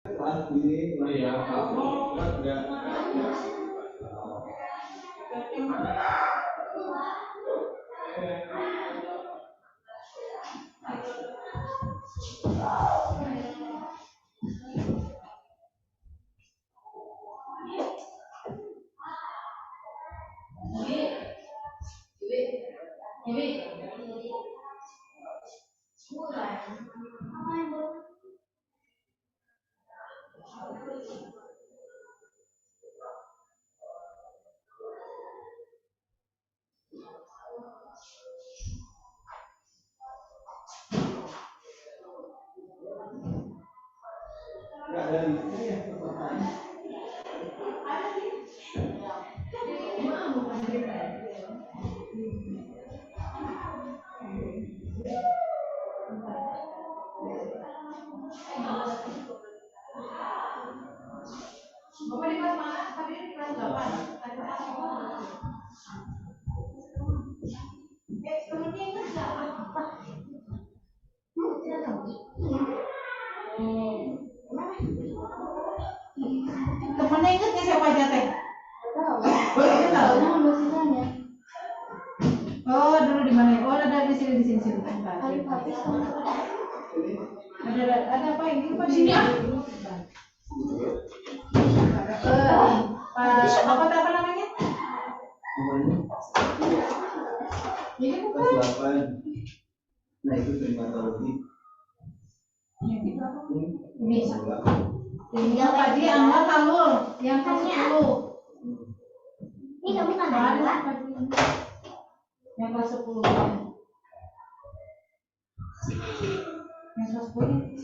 Iya, kamu enggak. Enggak ada di sini ya pertanyaan. Bapak di kelas mana? Tadi di kelas 8. Temennya ingat nggak apa? Tidak tahu. Temennya ingat nggak siapa aja teh? Tidak tahu. Oh, dulu di mana? Oh, ada di sini sini. Ada apa ini? Pak di sini. Bapak apa namanya? Ini kelas 8. Nah, itu klimatologi. Ini. Tinggal Padi Anwar Halul yang kelas 10. Ini kamu kan ada yang kelas 10. Yang kelas 10.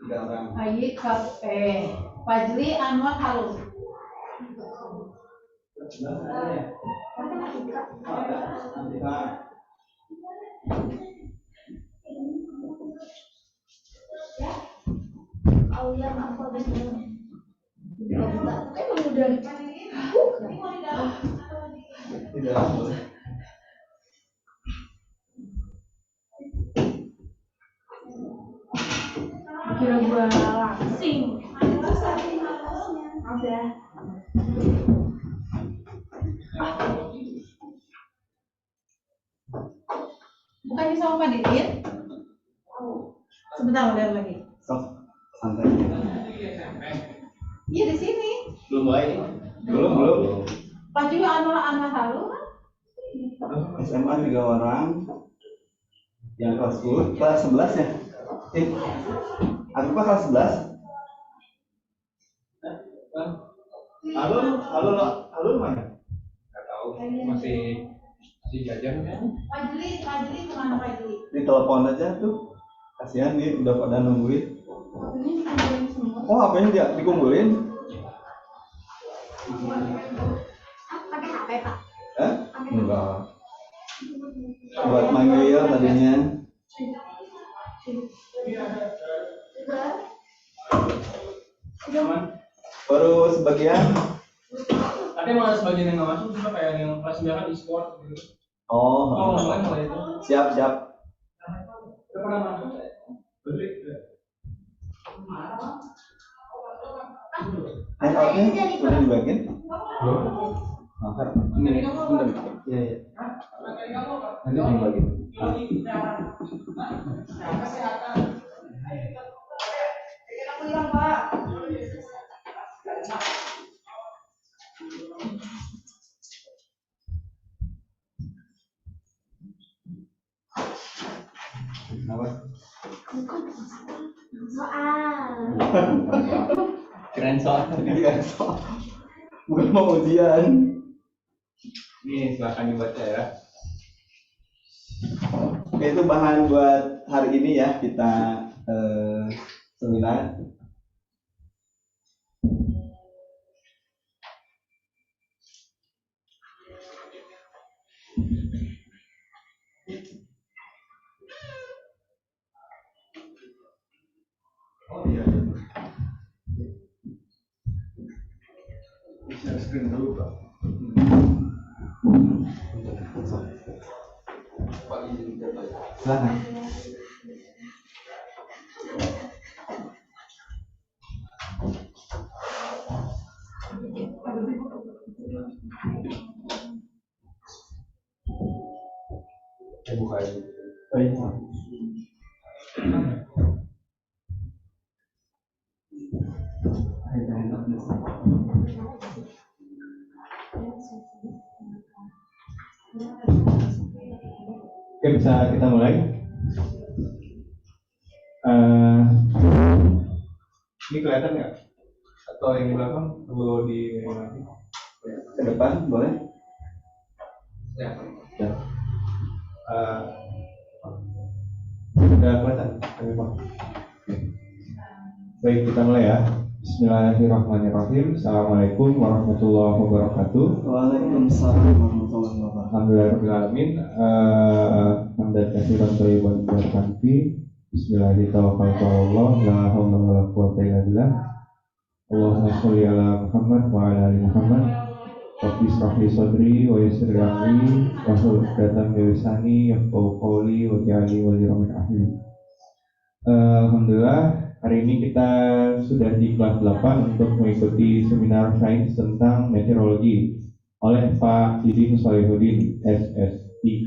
3 orang. Ayi Fajli Anwar Halul. Aulia maaf ada tidak boleh. Kira gua langsing. Ada. Bukannya sama Pak Didin? Sebentar lagi. Sok, santai. Iya di sini. Belum mulai. Belum. Pak juga anak halu. SMA 3 orang. Yang kelas 10, kelas 11 ya? Aku Pak kelas 11. Halo mana? Enggak tahu. Masih jajan kan? Fajli kemana Fajli? Ditelepon aja tuh. Kasihan nih udah pada nungguin. Oh, HP-nya dia dikumpulin? Pakai HP, Pak? Enggak. Buat manggil tadinya. Baru sebagian. Tapi malah sebagian yang nggak masuk juga kayak yang kelas 9 e-sport gitu. Oh, mulai itu. Siap. Udah pernah masuk? Handoutnya udah dibagiin? Belum. Ini bentar. Iya. Nanti dibagi. Apa? Keren soal. Bukan mau ujian. Ini silakan dibaca ya. Itu bahan buat hari ini ya, kita seminar. Oh iya. Bisa screen dulu Pak. Silakan. Buka aja. Oke, bisa kita mulai. Ini kelihatan nggak? Atau yang di belakang perlu di ke depan boleh? Ya. Udah kelihatan? Baik, kita mulai ya. Bismillahirrahmanirrahim. Assalamualaikum warahmatullahi wabarakatuh. Waalaikumsalam warahmatullahi wabarakatuh. Alhamdulillahirrahmanirrahim. Hamdan katsiran thayyiban mubarakan fi. Bismillahirrahmanirrahim. La haula wala quwwata illa billah. Allahumma sholli ala Muhammad wa ala ali Muhammad. Rabbi ishrah li sadri wa yassir li amri wahlul 'uqdatam min lisani yafqahu qawli waj'alni waziran min ahli. Alhamdulillah, hari ini kita sudah di kelas 8 untuk mengikuti seminar sains tentang meteorologi oleh Pak Didin Solihuddin SSI.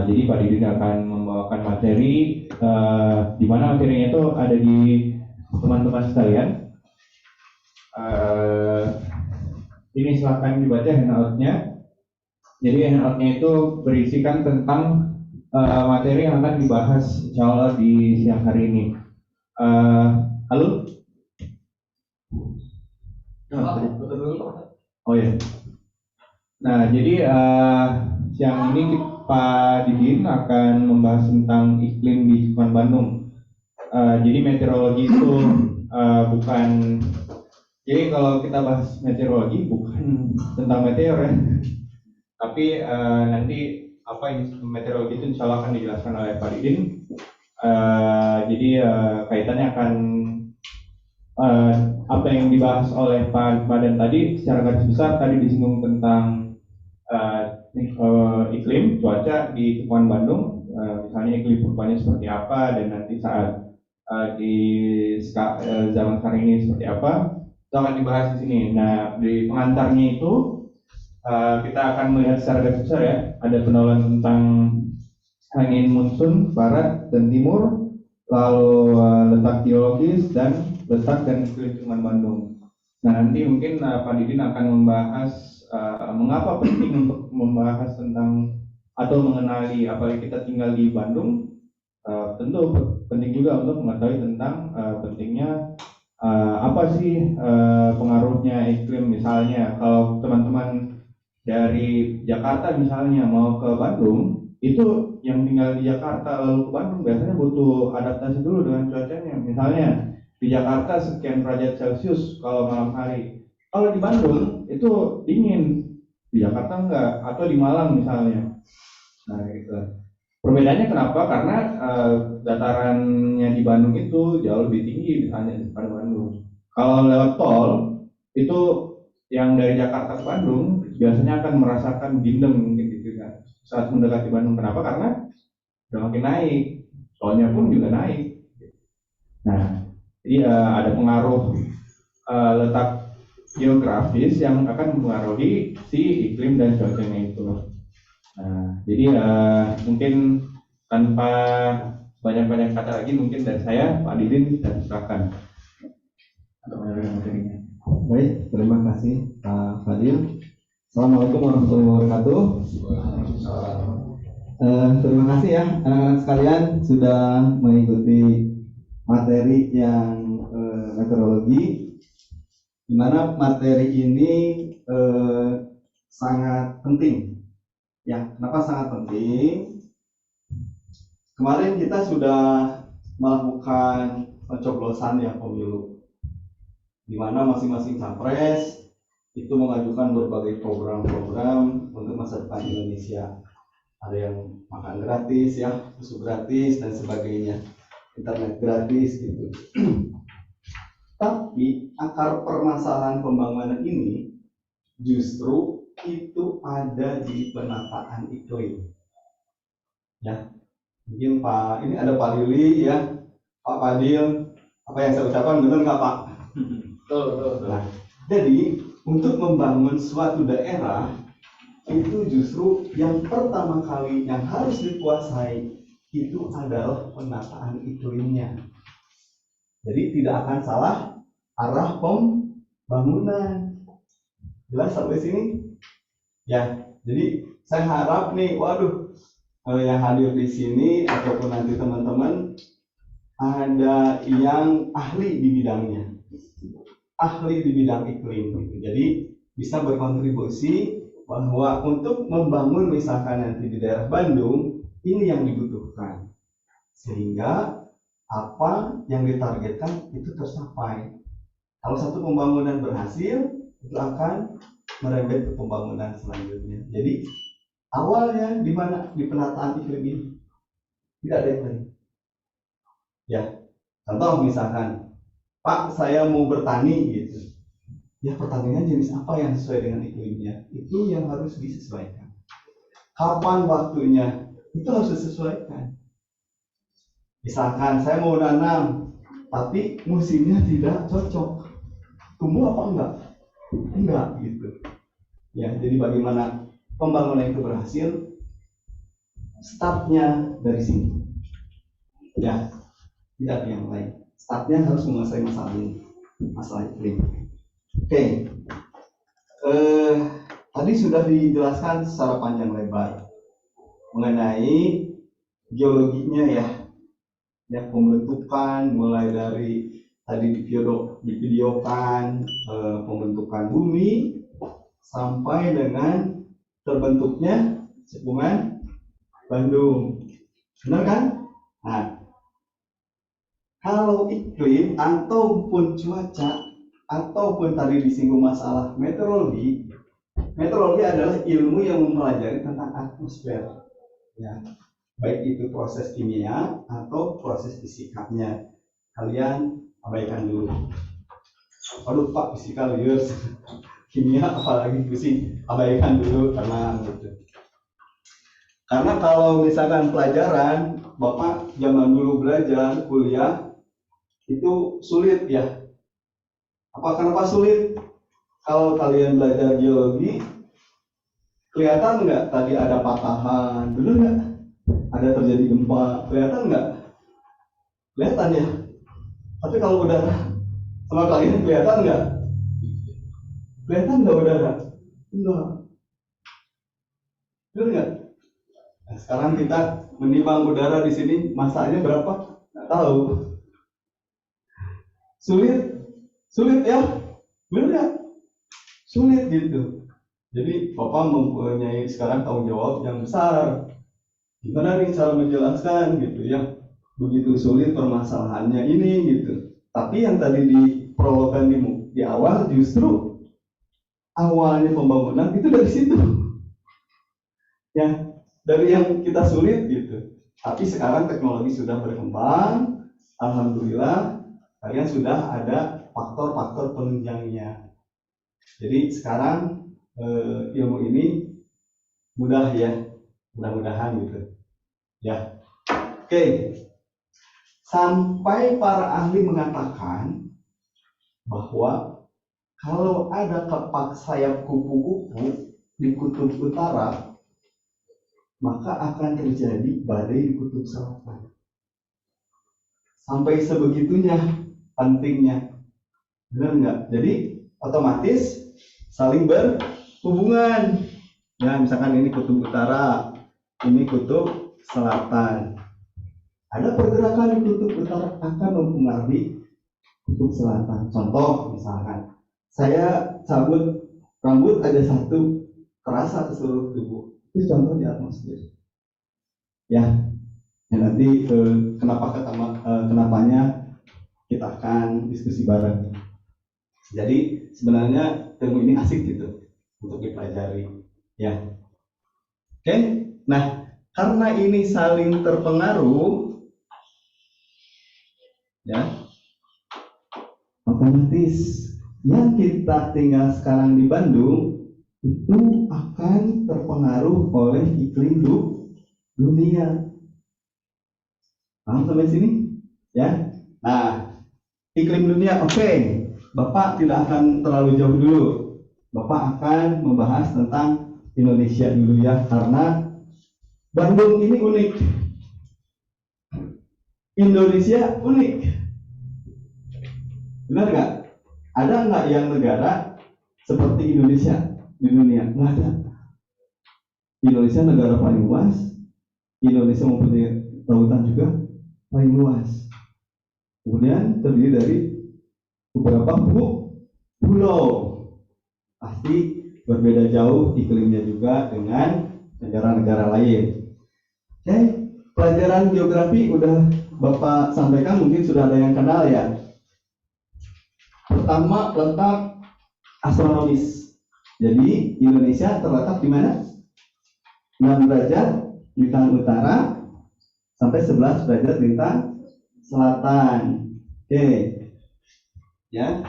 Jadi Pak Didin akan membawakan materi, di mana materinya itu ada di teman-teman sekalian. Ini silahkan dibaca handout-nya. Jadi handout-nya itu berisikan tentang materi yang akan dibahas insya Allah di siang hari ini. Halo? Oh ya. Nah, jadi siang ini Pak Didin akan membahas tentang iklim di Cipuan Bandung. Jadi meteorologi itu bukan. Jadi kalau kita bahas meteorologi bukan tentang meteor ya, tapi nanti apa yang meteorologi itu insya Allah akan dijelaskan oleh Pak Didin. Jadi kaitannya akan apa yang dibahas oleh Pak Madan tadi secara garis besar tadi disinggung tentang iklim cuaca di Cipuan Bandung, misalnya iklim perubahannya seperti apa dan nanti saat di zaman sekarang ini seperti apa. Itu akan dibahas di sini. Nah, di pengantarnya itu kita akan melihat secara garis besar ya. Ada pendahuluan tentang angin monsun barat dan timur, lalu letak geologis dan letak dan iklim Cipuan Bandung. Nah, nanti mungkin Pak Didin akan membahas mengapa penting untuk membahas tentang atau mengenali apalagi kita tinggal di Bandung. Tentu penting juga untuk mengetahui tentang pentingnya apa sih pengaruhnya iklim. Misalnya kalau teman-teman dari Jakarta misalnya mau ke Bandung, itu yang tinggal di Jakarta lalu ke Bandung biasanya butuh adaptasi dulu dengan cuacanya. Misalnya di Jakarta sekian derajat Celcius kalau malam hari, kalau di Bandung itu dingin, di Jakarta enggak, atau di Malang misalnya. Nah gitu. Perbedaannya kenapa? Karena datarannya di Bandung itu jauh lebih tinggi misalnya daripada Bandung. Kalau lewat tol itu yang dari Jakarta ke Bandung biasanya akan merasakan bindeng mungkin gitu kan saat mendekati Bandung. Kenapa? Karena udah makin naik, tolnya pun juga naik. Nah, jadi ada pengaruh letak geografis yang akan mempengaruhi si iklim dan cuacanya itu. Nah, jadi mungkin tanpa banyak-banyak kata lagi, mungkin dari saya, Pak Didin, dan silakan. Baik, terima kasih Pak Fadil. Assalamualaikum warahmatullahi wabarakatuh. Terima kasih ya anak-anak sekalian sudah mengikuti materi yang meteorologi, di mana materi ini sangat penting. Ya, kenapa sangat penting? Kemarin kita sudah melakukan pencoblosan ya pemilu, di mana masing-masing capres itu mengajukan berbagai program-program untuk masa depan Indonesia. Ada yang makan gratis, ya, susu gratis dan sebagainya, internet gratis gitu. Tapi akar permasalahan pembangunan ini justru itu ada di penataan iklim. Ya, mungkin Pak, ini ada Pak Lili ya, Pak Fadil, apa yang saya ucapkan benar nggak Pak? Betul. Nah, Jadi untuk membangun suatu daerah itu justru yang pertama kali yang harus dikuasai itu adalah penataan iklimnya. Jadi tidak akan salah arah pembangunan. Jelas sampai sini? Ya, jadi saya harap nih, yang hadir di sini ataupun nanti teman-teman ada yang ahli di bidangnya, ahli di bidang iklim gitu. Jadi bisa berkontribusi bahwa untuk membangun misalkan nanti di daerah Bandung ini yang dibutuhkan sehingga apa yang ditargetkan itu tercapai. Kalau satu pembangunan berhasil, itu akan merembet ke pembangunan selanjutnya. Jadi awalnya di mana? Di penataan iklim ini. Tidak ada yang lain. Ya, contoh misalkan, Pak, saya mau bertani gitu. Ya, pertanian jenis apa yang sesuai dengan iklimnya? Itu yang harus disesuaikan. Kapan waktunya? Itu harus disesuaikan. Misalkan saya mau nanam, tapi musimnya tidak cocok. Tumbuh apa enggak? Enggak gitu. Ya, jadi bagaimana pembangunan itu berhasil? Startnya dari sini. Ya, tidak ada yang lain. Startnya harus menguasai masalah ini, masalah iklim. Oke. Tadi sudah dijelaskan secara panjang lebar mengenai geologinya ya. Ya, pembentukan mulai dari tadi divideokan pembentukan bumi sampai dengan terbentuknya cekungan Bandung. Benar kan? Nah, kalau iklim ataupun cuaca ataupun tadi disinggung masalah meteorologi, meteorologi adalah ilmu yang mempelajari tentang atmosfer. Ya, baik itu proses kimia atau proses fisikanya. Kalian abaikan dulu. Aduh Pak, fisika lius, kimia apalagi fisik, abaikan dulu karena gitu. Karena kalau misalkan pelajaran, Bapak zaman dulu belajar kuliah itu sulit ya. Kenapa sulit? Kalau kalian belajar geologi, kelihatan nggak tadi ada patahan, bener nggak? Ada terjadi gempa, kelihatan nggak? Kelihatan ya. Tapi kalau udara sama kalian kelihatan nggak? Kelihatan nggak udara? Enggak. Bener nggak? Nah, sekarang kita menimbang udara di sini, masanya berapa? Nggak tahu. Sulit ya? Bener nggak? Sulit gitu. Jadi Bapak mempunyai sekarang tanggung jawab yang besar. Gimana nih cara menjelaskan gitu ya? Begitu sulit permasalahannya ini gitu. Tapi yang tadi diprologkan di awal justru awalnya pembangunan itu dari situ. Ya, dari yang kita sulit gitu. Tapi sekarang teknologi sudah berkembang, alhamdulillah kalian sudah ada faktor-faktor penunjangnya. Jadi sekarang ilmu ini mudah ya, mudah-mudahan gitu. Ya, oke. Sampai para ahli mengatakan bahwa kalau ada kepak sayap kupu-kupu di kutub utara, maka akan terjadi badai di kutub selatan. Sampai sebegitunya pentingnya, benar nggak? Jadi otomatis saling berhubungan. Ya, misalkan ini kutub utara, ini kutub selatan. Ada pergerakan di kutub utara akan mempengaruhi kutub selatan. Contoh misalkan, saya cabut rambut ada satu terasa ke seluruh tubuh. Itu contoh di atmosfer. Ya, nanti kenapanya kita akan diskusi bareng. Jadi sebenarnya ilmu ini asik gitu untuk dipelajari. Ya, oke. Nah, karena ini saling terpengaruh, ya, otomatis yang kita tinggal sekarang di Bandung itu akan terpengaruh oleh iklim dunia. Paham sampai sini? Ya. Nah, iklim dunia oke. Bapak tidak akan terlalu jauh dulu. Bapak akan membahas tentang Indonesia dulu ya, karena Bandung ini unik. Indonesia unik. Benar nggak? Ada nggak yang negara seperti Indonesia di dunia? Nggak ada. Indonesia negara paling luas. Indonesia mempunyai lautan juga paling luas. Kemudian terdiri dari beberapa pulau. Pasti berbeda jauh iklimnya juga dengan negara-negara lain. Oke, pelajaran geografi udah Bapak sampaikan, mungkin sudah ada yang kenal ya. Pertama, letak astronomis. Jadi Indonesia terletak di mana? 6 derajat lintang utara sampai 11 derajat lintang selatan. Oke. Ya.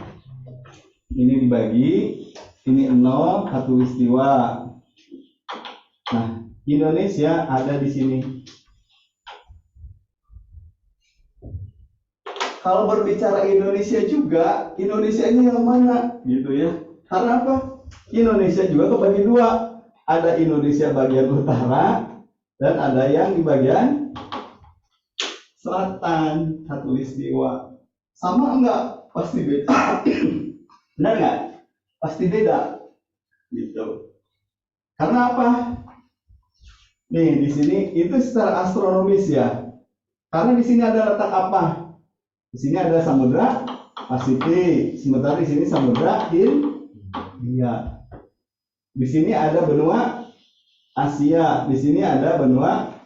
Ini dibagi, ini 0 khatulistiwa. Nah, Indonesia ada di sini. Kalau berbicara Indonesia juga, Indonesia ini yang mana gitu ya? Karena apa? Indonesia juga kebagi dua. Ada Indonesia bagian utara dan ada yang di bagian selatan, khatulistiwa. Sama enggak? Pasti beda. Benar enggak? Pasti beda. Gitu. Karena apa? Nih, di sini itu secara astronomis ya. Karena di sini ada letak apa? Di sini ada Samudra Pasifik, sementara di sini Samudra Hindia. Di sini ada benua Asia, di sini ada benua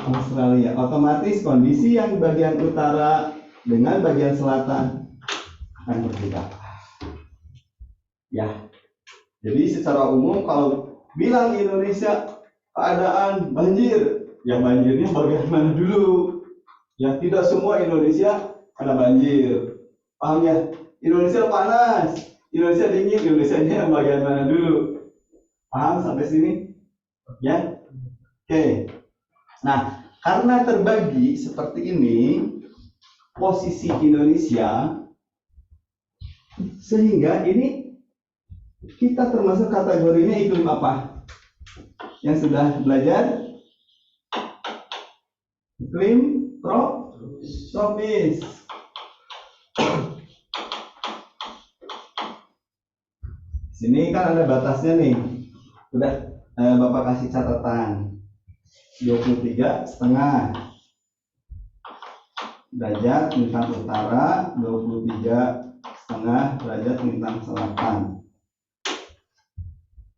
Australia. Otomatis kondisi yang bagian utara dengan bagian selatan akan berbeda. Ya. Jadi secara umum kalau bilang Indonesia keadaan banjir, ya banjirnya bagian mana dulu? Ya, tidak semua Indonesia ada banjir. Paham ya? Indonesia panas, Indonesia dingin, Indonesia yang bagian mana dulu? Paham sampai sini? Ya? Oke. Nah, karena terbagi seperti ini posisi Indonesia, sehingga ini kita termasuk kategorinya iklim apa? Yang sudah belajar? Iklim tropis. Sini kan ada batasnya nih. Udah Bapak kasih catatan. 23,5 derajat lintang utara, 23,5 derajat lintang selatan.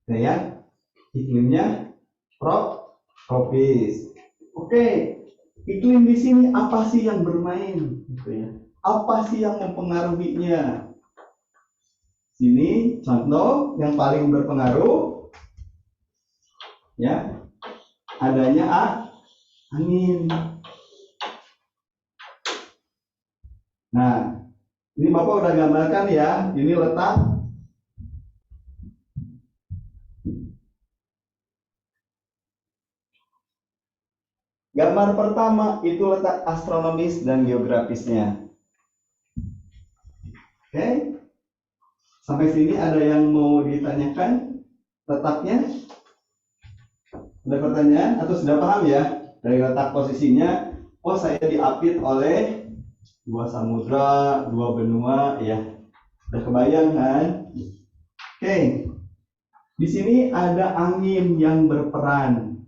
Oke ya, iklimnya tropis. Oke, iklim di sini apa sih yang bermain? Gitu ya. Apa sih yang mempengaruhinya? Sini contoh yang paling berpengaruh, ya, adanya angin. Nah, ini Bapak udah gambarkan ya, ini letak gambar pertama itu letak astronomis dan geografisnya. Oke, sampai sini ada yang mau ditanyakan letaknya? Ada pertanyaan atau sudah paham ya dari letak posisinya? Oh, saya diapit oleh 2 samudra, 2 benua, ya. Udah kebayang kan? Oke. Di sini ada angin yang berperan.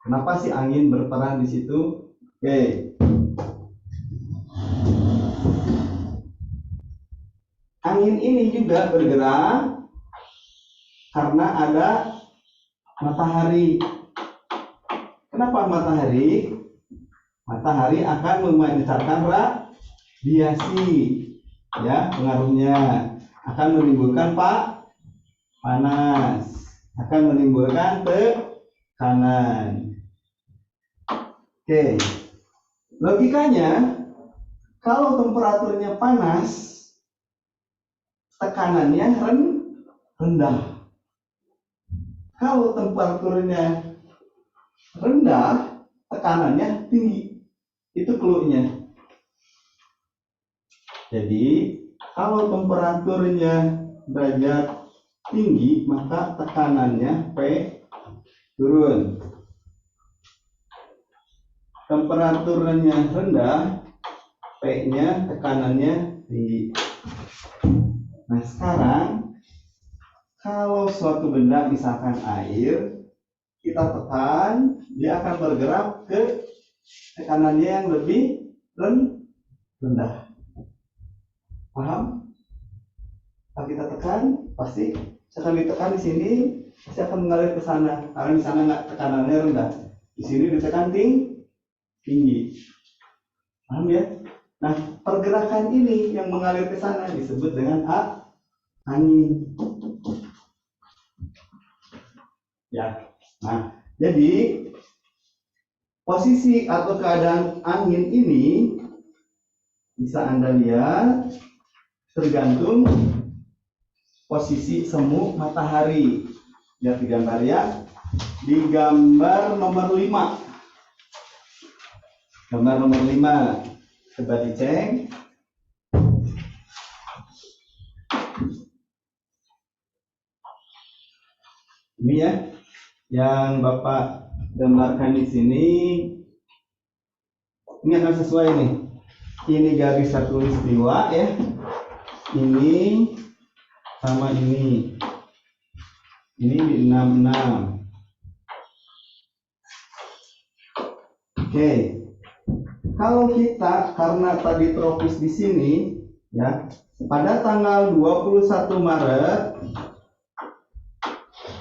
Kenapa sih angin berperan di situ? Oke. Angin ini juga bergerak karena ada matahari. Kenapa matahari? Matahari akan memancarkan radiasi, ya, pengaruhnya akan menimbulkan panas, akan menimbulkan tekanan. Oke, logikanya kalau temperaturnya panas, tekanannya rendah. Kalau temperaturnya rendah, tekanannya tinggi. Itu clue-nya. Jadi Kalau temperaturnya derajat tinggi, maka tekanannya P turun. Temperaturnya rendah, P-nya tekanannya tinggi. Nah, sekarang kalau suatu benda misalkan air, kita tekan, dia akan bergerak ke tekanannya yang lebih rendah. Paham? Kalau kita tekan, pasti akan ditekan di sini, pasti akan mengalir ke sana. Karena di sana nggak tekanannya rendah, di sini ditekan tinggi. Paham ya? Nah, pergerakan ini yang mengalir ke sana disebut dengan angin. Ya. Nah, jadi posisi atau keadaan angin ini bisa Anda lihat tergantung posisi semu matahari. Lihat di gambar ya. Di gambar nomor 5. Gambar nomor 5. Coba dicek. Ini ya, yang Bapak gambarkan di sini. Ini akan sesuai nih. Ini garis khatulistiwa ya. Ini sama ini. Ini di 66. Oke. Kalau kita karena tadi tropis di sini ya, pada tanggal 21 Maret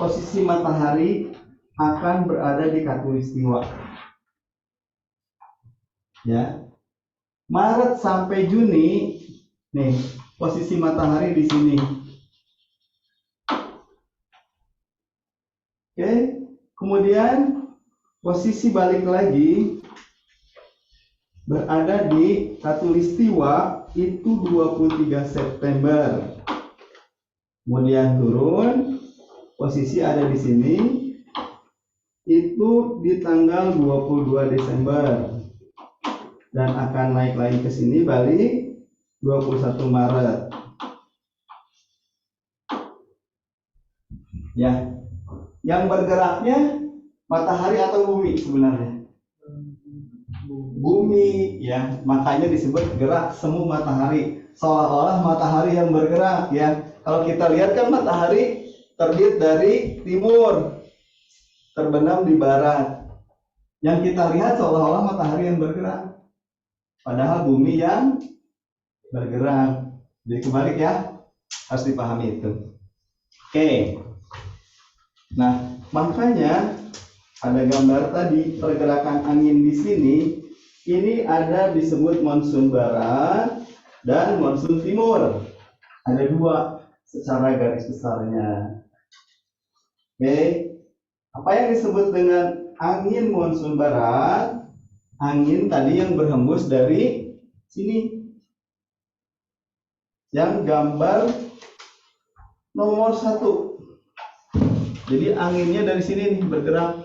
posisi matahari akan berada di khatulistiwa. Ya. Maret sampai Juni nih, posisi matahari di sini. Oke. Kemudian posisi balik lagi berada di khatulistiwa itu 23 September. Kemudian turun, posisi ada di sini itu di tanggal 22 Desember. Dan akan naik lagi ke sini balik 21 Maret. Ya. Yang bergeraknya matahari atau bumi sebenarnya? Bumi ya, makanya disebut gerak semu matahari, seolah-olah matahari yang bergerak ya. Kalau kita lihat kan matahari terbit dari timur, terbenam di barat. Yang kita lihat seolah-olah matahari yang bergerak, padahal bumi yang bergerak. Jadi kebalik ya, harus dipahami itu. Oke. Nah, makanya ada gambar tadi pergerakan angin di sini. Ini ada disebut monsun barat dan monsun timur. Ada dua secara garis besarnya. Oke. Apa yang disebut dengan angin monsun barat? Angin tadi yang berhembus dari sini. Yang gambar nomor 1. Jadi anginnya dari sini nih bergerak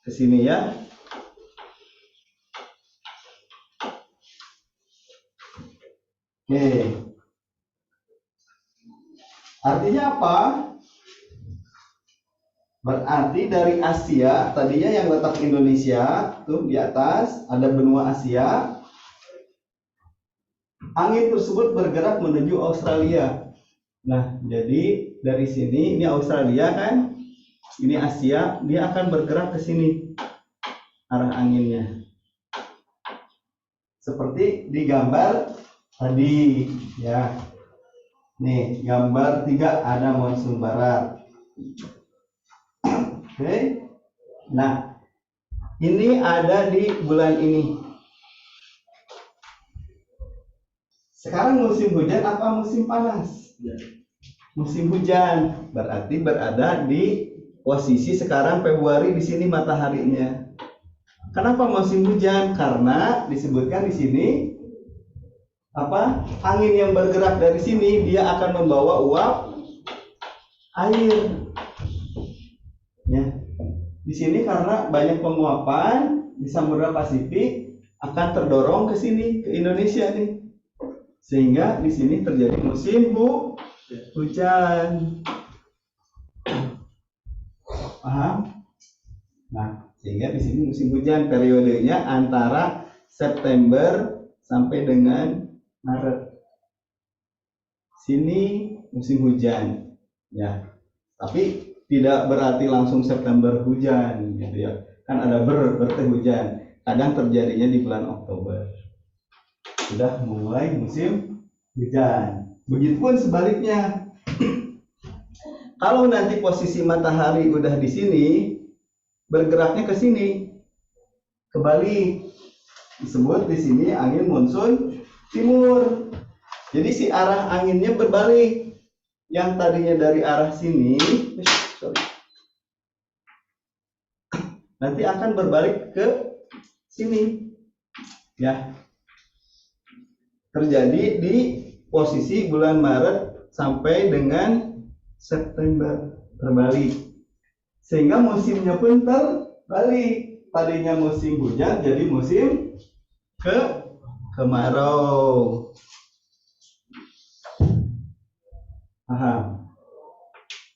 ke sini ya. Oke. Artinya apa? Berarti dari Asia, tadinya yang letak Indonesia tuh di atas ada benua Asia. Angin tersebut bergerak menuju Australia. Nah, jadi dari sini ini Australia kan? Ini Asia, dia akan bergerak ke sini arah anginnya. Seperti di gambar tadi ya. Nih, gambar 3 ada monsun barat. Oke. Nah, ini ada di bulan ini. Sekarang musim hujan apa musim panas? Musim hujan, berarti berada di posisi sekarang Februari, di sini mataharinya. Kenapa musim hujan? Karena disebutkan di sini apa? Angin yang bergerak dari sini dia akan membawa uap air. Ya. Di sini karena banyak penguapan di Samudra Pasifik akan terdorong ke sini, ke Indonesia nih. Sehingga di sini terjadi musim hujan. Paham? Nah, sehingga di sini musim hujan periodenya antara September sampai dengan Maret. Sini musim hujan, ya. Tapi tidak berarti langsung September hujan, gitu ya. Kan ada berteh hujan. Kadang terjadinya di bulan Oktober. Sudah mulai musim hujan. Begitupun sebaliknya. Kalau nanti posisi matahari udah di sini, bergeraknya ke sini, kebalik, disebut di sini angin monsun timur. Jadi si arah anginnya berbalik, yang tadinya dari arah sini, nanti akan berbalik ke sini, ya. Terjadi di posisi bulan Maret sampai dengan September terbalik, sehingga musimnya pun terbalik. Tadinya musim hujan jadi musim kemarau. Paham?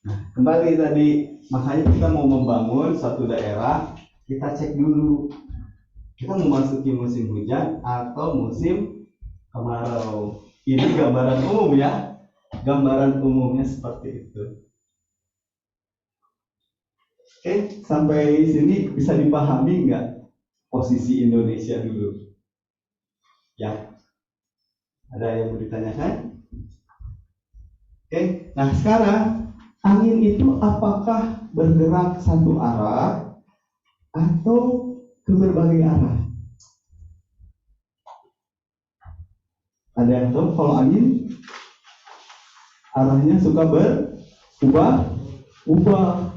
Nah, kembali tadi, makanya kita mau membangun suatu daerah, kita cek dulu kita memasuki musim hujan atau musim kemarau. Ini gambaran umum ya. Gambaran umumnya seperti itu. Oke, sampai sini bisa dipahami nggak posisi Indonesia dulu? Ya, ada yang mau ditanyakan? Oke, nah sekarang angin itu apakah bergerak satu arah atau ke berbagai arah? Ada yang tahu kalau angin arahnya suka berubah-ubah,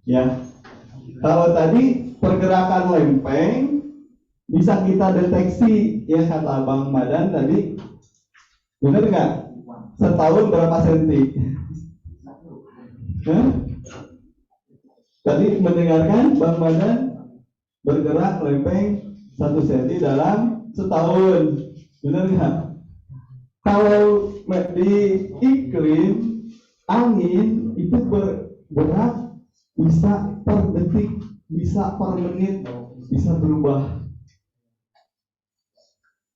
ya. Kalau tadi pergerakan lempeng bisa kita deteksi, ya kata Bang Madan tadi, benar nggak? Setahun berapa senti? Tadi mendengarkan Bang Madan bergerak lempeng 1 senti dalam setahun, benar nggak? Kalau di iklim angin itu bergerak bisa per detik, bisa per menit, bisa berubah.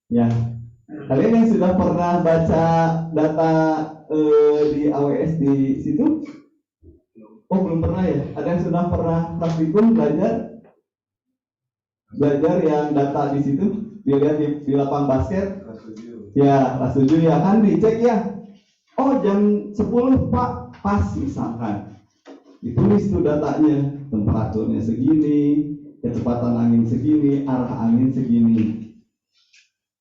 Ya, kalian yang sudah pernah baca data di AWS di situ? Oh, belum pernah ya? Ada yang sudah pernah praktikum belajar yang data di situ? Dilihat di lapang basket? Ya, kelas 7 ya kan dicek ya. Oh, jam 10 Pak, pas misalkan. Ditulis tuh datanya, temperaturnya segini, kecepatan angin segini, arah angin segini.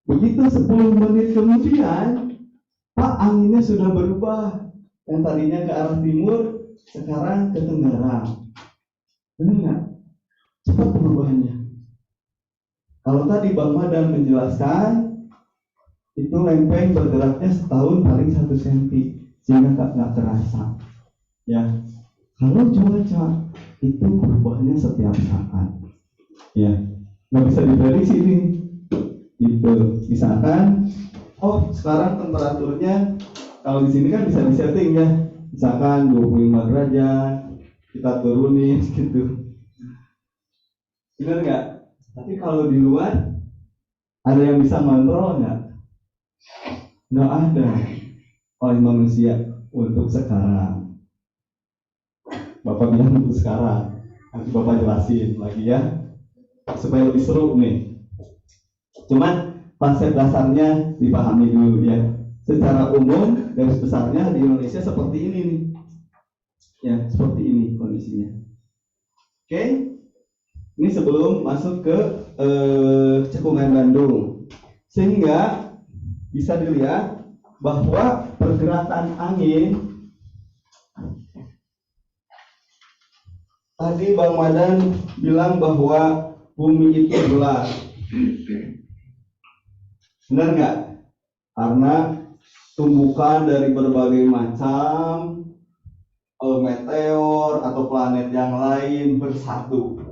Begitu 10 menit kemudian, Pak, anginnya sudah berubah. Yang tadinya ke arah timur, sekarang ke tenggara. Benar nggak? Cepat perubahannya. Kalau tadi Bang Madan menjelaskan, itu lempeng bergeraknya setahun paling 1 senti, sehingga nggak terasa. Ya, kalau cuaca itu berubahnya setiap saat. Ya, nggak bisa diprediksi nih. Itu, misalkan, oh sekarang temperaturnya kalau di sini kan bisa disetting ya, misalkan 25 derajat, kita turunin gitu. Benar nggak? Tapi kalau di luar ada yang bisa kontrol nggak? Nggak ada oleh manusia untuk sekarang. Bapak bilang untuk sekarang, nanti Bapak jelasin lagi ya, supaya lebih seru nih. Cuman konsep dasarnya dipahami dulu ya. Secara umum garis besarnya di Indonesia seperti ini nih, ya seperti ini kondisinya. Oke, ini sebelum masuk ke Cekungan Bandung, sehingga bisa dilihat bahwa pergerakan angin tadi Bang Madan bilang bahwa bumi itu bulat. Benar nggak? Karena tumbukan dari berbagai macam meteor atau planet yang lain bersatu,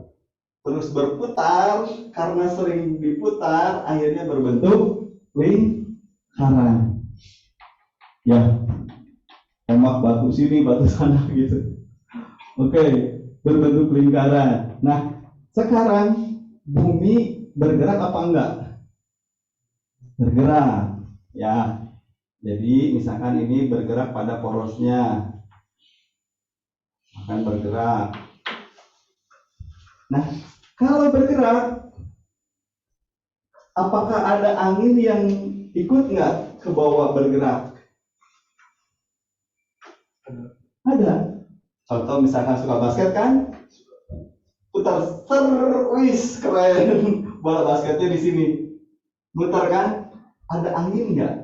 terus berputar. Karena sering diputar, akhirnya berbentuk karang. Ya, tembak batu sini, batu sana gitu. Oke, berbentuk lingkaran. Nah, sekarang bumi bergerak apa enggak? Bergerak. Ya, jadi misalkan ini bergerak pada porosnya, akan bergerak. Nah, kalau bergerak, apakah ada angin yang ikut nggak ke bawah bergerak? Ada. Contoh misalkan suka basket kan, putar wis keren, bola basketnya di sini, putar kan? Ada angin nggak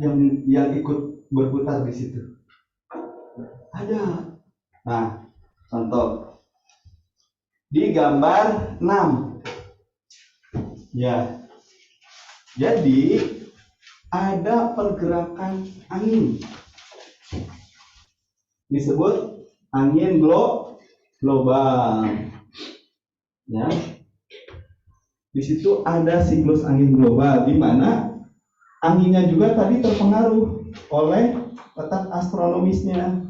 yang ikut berputar di situ? Ada. Nah, contoh di gambar 6. Ya, jadi ada pergerakan angin, disebut angin global. Ya, di situ ada siklus angin global, di mana anginnya juga tadi terpengaruh oleh letak astronomisnya.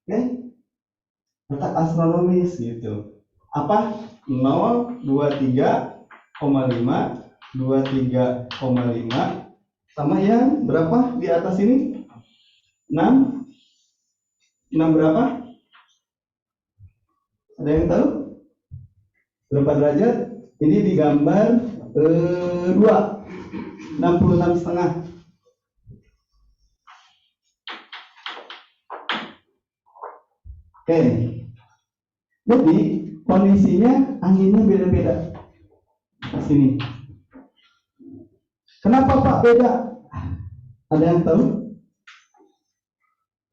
Oke, letak astronomis gitu. Apa? 023,5, 23,5 sama yang berapa di atas ini? 6 berapa? Ada yang tahu? Berapa derajat? Ini di gambar 2, 66,5. Oke, jadi kondisinya anginnya beda-beda di sini. Kenapa Pak beda? Ada yang tahu?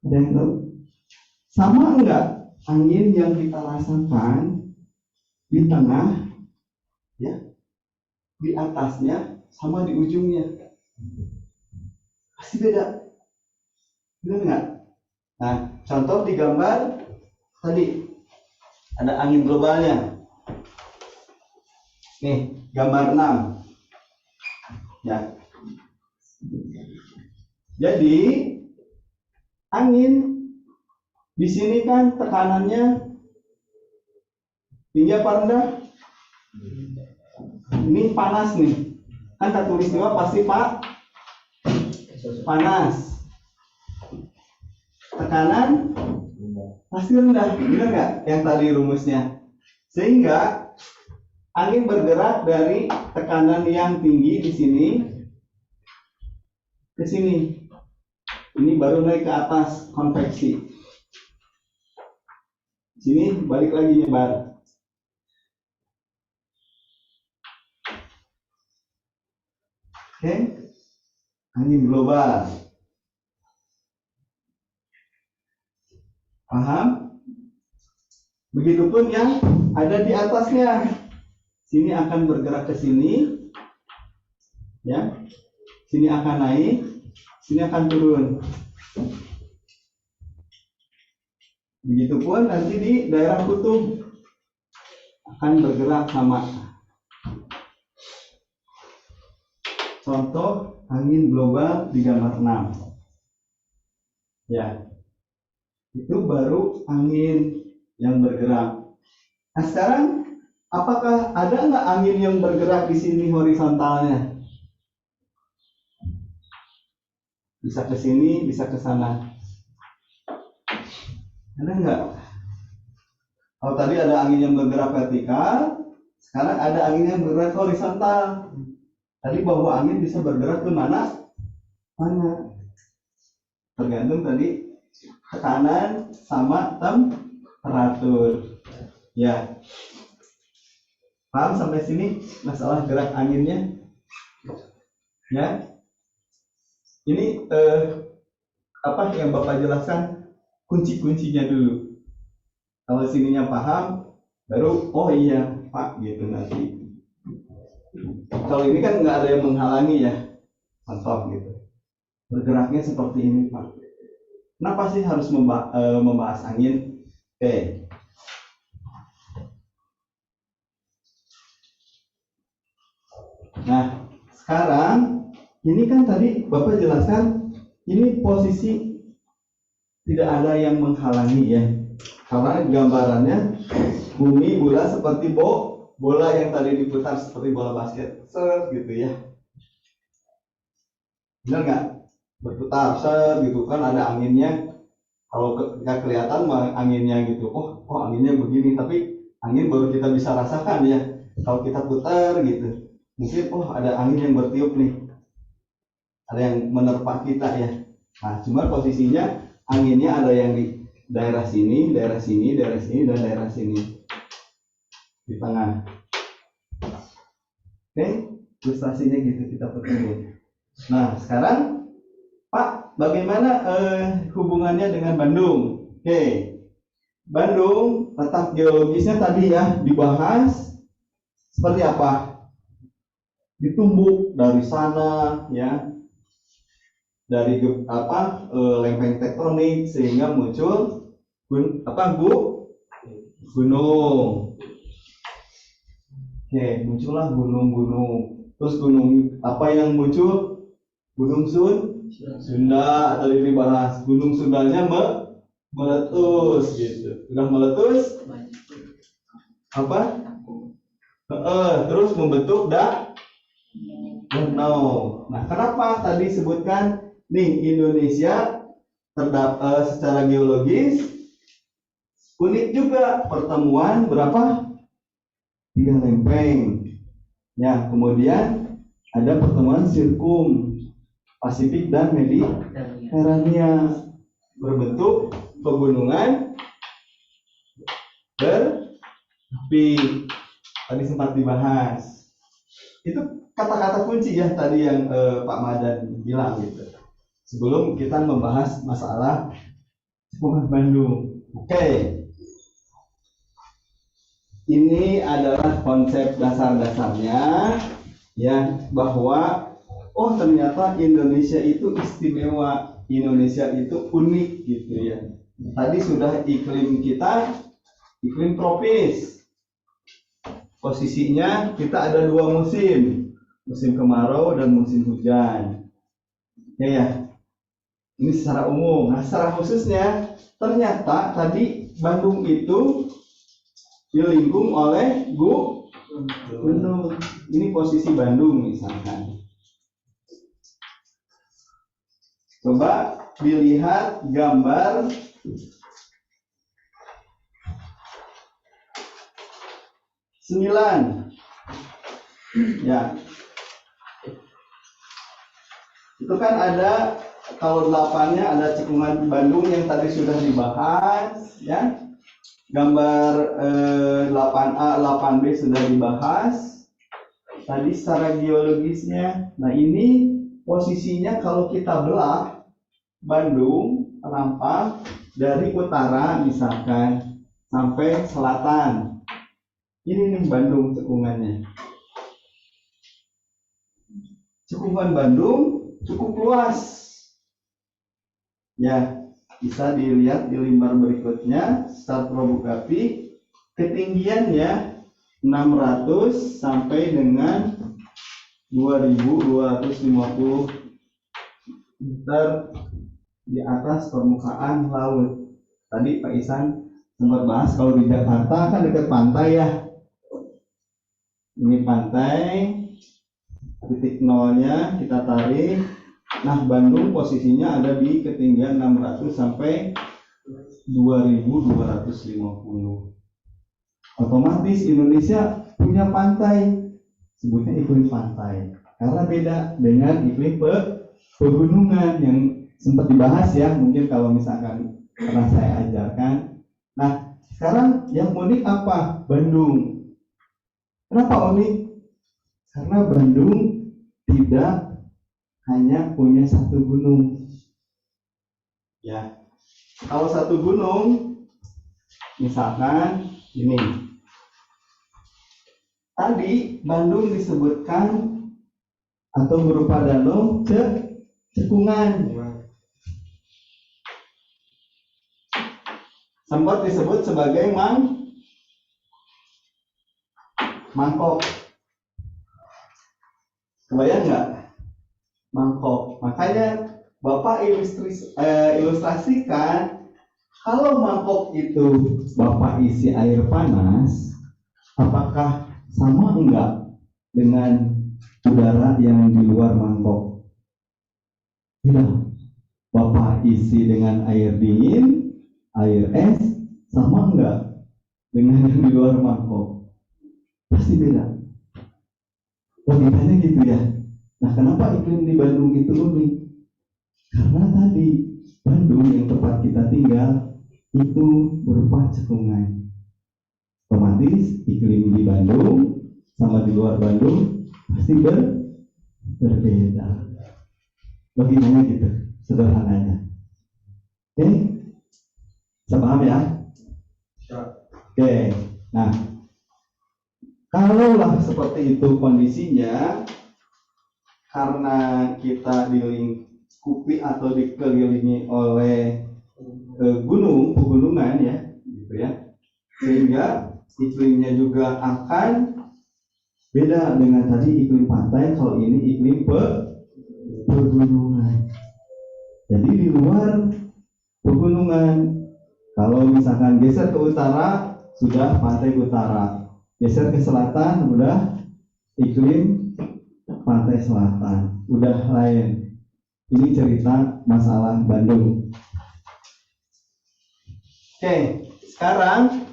Ada yang tahu? Sama enggak angin yang kita rasakan di tengah, ya, di atasnya sama di ujungnya? Pasti beda. Benar enggak? Nah, contoh di gambar tadi ada angin globalnya. Nih, gambar 6. Ya. Jadi angin di sini kan tekanannya tinggi apa rendah? Ini panas nih. Kan khatulistiwa pasti panas. Tekanan pasti rendah, benar nggak? Yang tadi rumusnya. Sehingga angin bergerak dari tekanan yang tinggi di sini ke sini. Ini baru naik ke atas, konveksi. Sini balik lagi nyebar. Oke, angin global. Paham? Begitupun yang ada di atasnya. Sini akan bergerak ke sini, ya. Sini akan naik, sini akan turun. Begitupun nanti di daerah kutub akan bergerak sama. Contoh angin global di gambar 6. Ya, itu baru angin yang bergerak. Nah sekarang, apakah ada nggak angin yang bergerak di sini horizontalnya? Bisa ke sini, bisa ke sana. Ada nggak? Kalau tadi ada angin yang bergerak vertikal, sekarang ada angin yang bergerak horizontal. Tadi bahwa angin bisa bergerak ke mana? Mana? Tergantung tadi tekanan sama temperatur. Ya, paham sampai sini masalah gerak anginnya? Ya, ini apa yang Bapak jelaskan kunci-kuncinya dulu. Kalau sininya paham, baru oh iya Pak gitu nanti. Kalau ini kan nggak ada yang menghalangi ya, contoh gitu. Bergeraknya seperti ini Pak. Kenapa sih harus membahas angin? Oke. Nah, sekarang ini kan tadi Bapak jelaskan ini posisi tidak ada yang menghalangi ya. Karena gambarannya bumi bulat seperti bola yang tadi diputar seperti bola basket, gitu ya. Benar nggak? Berputar, gitu kan ada anginnya. Kalau nggak kelihatan anginnya gitu, oh anginnya begini, tapi angin baru kita bisa rasakan ya. Kalau kita putar gitu, mungkin ada angin yang bertiup nih, ada yang menerpa kita ya. Nah, cuma posisinya anginnya ada yang di daerah sini, daerah sini, daerah sini, dan daerah sini di tengah. Oke, ilustrasinya gitu kita perhatikan. Nah, sekarang Pak, bagaimana hubungannya dengan Bandung? Oke, Bandung letak geologisnya tadi ya dibahas seperti apa? Ditumbuk dari sana ya, dari lempeng tektonik sehingga muncul gunung. Oke, muncullah gunung-gunung. Terus gunung apa yang muncul? Gunung Sunda atau dibahas Gunung Sundanya meletus gitu. Sudah meletus terus membentuk danau. Nah, kenapa tadi sebutkan nih Indonesia secara geologis unik juga, pertemuan berapa? 3 lempeng. Ya, kemudian ada pertemuan sirkum Pasifik dan Mediterania berbentuk pegunungan berapi. Tadi sempat dibahas. Itu kata-kata kunci ya tadi yang Pak Madan bilang gitu. Sebelum kita membahas masalah Cekungan Bandung. Oke. Ini adalah konsep dasar-dasarnya ya, bahwa ternyata Indonesia itu istimewa, Indonesia itu unik gitu ya. Tadi sudah iklim kita, iklim tropis. Posisinya kita ada 2 musim, musim kemarau dan musim hujan. Ya. Ini secara umum. Nah, secara khususnya ternyata tadi Bandung itu dilingkung oleh gunung. Ini posisi Bandung misalkan. Coba dilihat gambar sembilan. Ya. Itu kan ada, kalau 8-nya ada Cekungan Bandung yang tadi sudah dibahas ya. Gambar 8A, 8B sudah dibahas. Tadi secara geologisnya. Nah, ini posisinya kalau kita belah Bandung nampak dari utara misalkan sampai selatan. Ini nih Bandung cekungannya. Cekungan Bandung cukup luas. Ya, bisa dilihat di lembar berikutnya stratigrafi ketinggiannya 600 sampai dengan 2250 meter di atas permukaan laut. Tadi Pak Isan sempat bahas kalau di Jakarta kan dekat pantai ya. Ini pantai, titik nolnya kita tarik. Nah, Bandung posisinya ada di ketinggian 600 sampai 2250. Otomatis Indonesia punya pantai, sebutnya iklim pantai, karena beda dengan iklim pegunungan yang sempat dibahas ya, mungkin kalau misalkan pernah saya ajarkan. Nah, sekarang yang unik apa? Bandung. Kenapa unik? Karena Bandung tidak hanya punya satu gunung. Ya, kalau satu gunung, misalkan ini. Tadi Bandung disebutkan atau berupa danau cekungan. Sempat disebut sebagai mangkok. Kebayang nggak? Mangkok. Makanya Bapak ilustrasikan, kalau mangkok itu Bapak isi air panas, apakah sama enggak dengan udara yang di luar mangkok? Tidak. Bapak isi dengan air dingin, air es, sama enggak dengan yang di luar mangkok? Pasti beda. Logikanya gitu ya. Nah, kenapa iklim di Bandung itu unik? Karena tadi Bandung yang tempat kita tinggal itu berupa cekungan. Otomatis iklim di Bandung sama di luar Bandung pasti berbeda. Logikanya gitu, sederhananya. Oke, bisa paham ya? Oke, nah kalaulah seperti itu kondisinya, karena kita dilingkupi atau dikelilingi oleh pegunungan ya, gitu ya, sehingga iklimnya juga akan beda dengan tadi iklim pantai. Kalau ini iklim pegunungan. Jadi di luar pegunungan, kalau misalkan geser ke utara sudah pantai utara, geser ke selatan udah iklim pantai selatan, udah lain. Ini cerita masalah Bandung. Oke, sekarang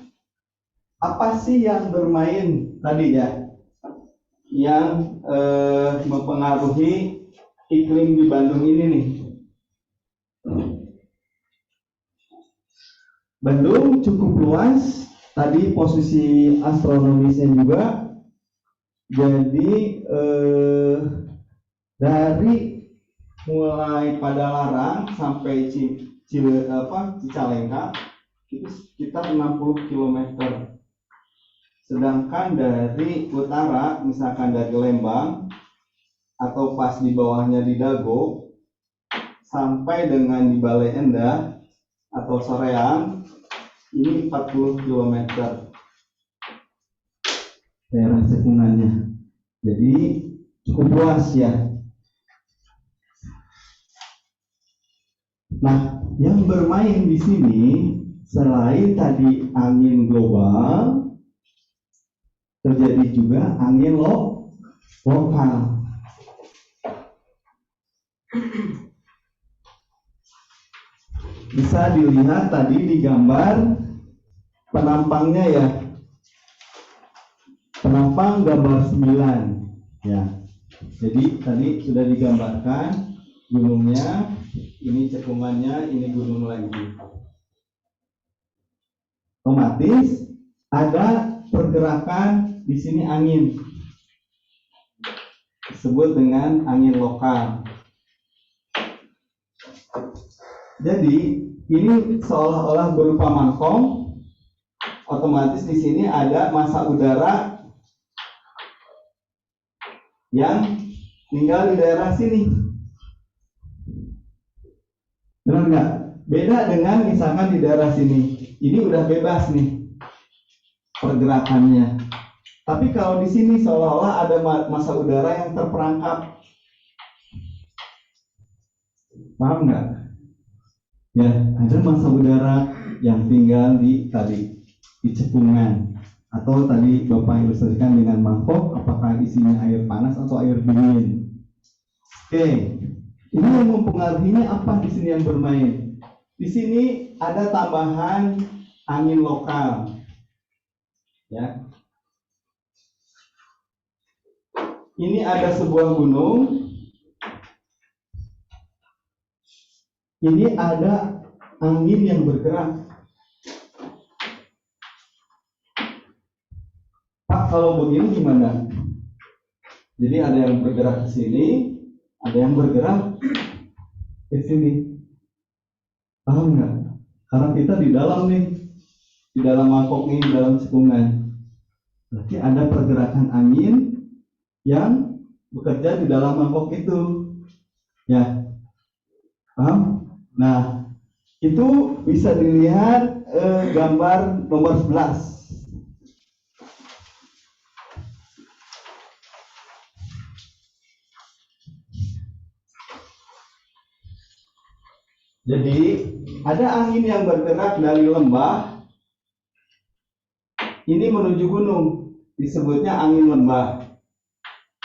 apa sih yang bermain tadi ya, yang mempengaruhi iklim di Bandung ini nih? Bandung cukup luas, tadi posisi astronomisnya juga. Jadi dari mulai Padalarang sampai Cicalengka itu sekitar 60 km. Sedangkan dari utara, misalkan dari Lembang atau pas di bawahnya di Dago sampai dengan di Bale Endah atau Soreang, ini 40 km daerah cekungannya. Jadi cukup luas ya. Nah, yang bermain di sini selain tadi angin global, terjadi juga angin lokal. Bisa dilihat tadi di gambar penampangnya ya. Penampang gambar 9 ya. Jadi tadi sudah digambarkan gunungnya, ini cekungannya, ini gunung lagi. Otomatis ada pergerakan di sini angin, disebut dengan angin lokal. Jadi ini seolah-olah berupa mangkong. Otomatis di sini ada massa udara yang tinggal di daerah sini. Benar nggak? Beda dengan misalkan di daerah sini. Ini udah bebas nih pergerakannya. Tapi kalau di sini seolah-olah ada massa udara yang terperangkap. Paham nggak? Ya, ada massa udara yang tinggal di cekungan. Atau tadi Bapak ilustrasikan dengan mangkok, apakah isinya air panas atau air dingin. Oke, ini yang mempengaruhinya apa di sini yang bermain? Di sini ada tambahan angin lokal. Ya. Ini ada sebuah gunung. Ini ada angin yang bergerak. Pak, kalau begini gimana? Jadi ada yang bergerak ke sini, ada yang bergerak ke sini. Paham nggak? Karena kita di dalam nih, di dalam mangkok nih, di dalam cekungan. Berarti ada pergerakan angin yang bekerja di dalam mangkok itu. Ya, paham? Nah, itu bisa dilihat gambar nomor 11. Jadi ada angin yang bergerak dari lembah ini menuju gunung, disebutnya angin lembah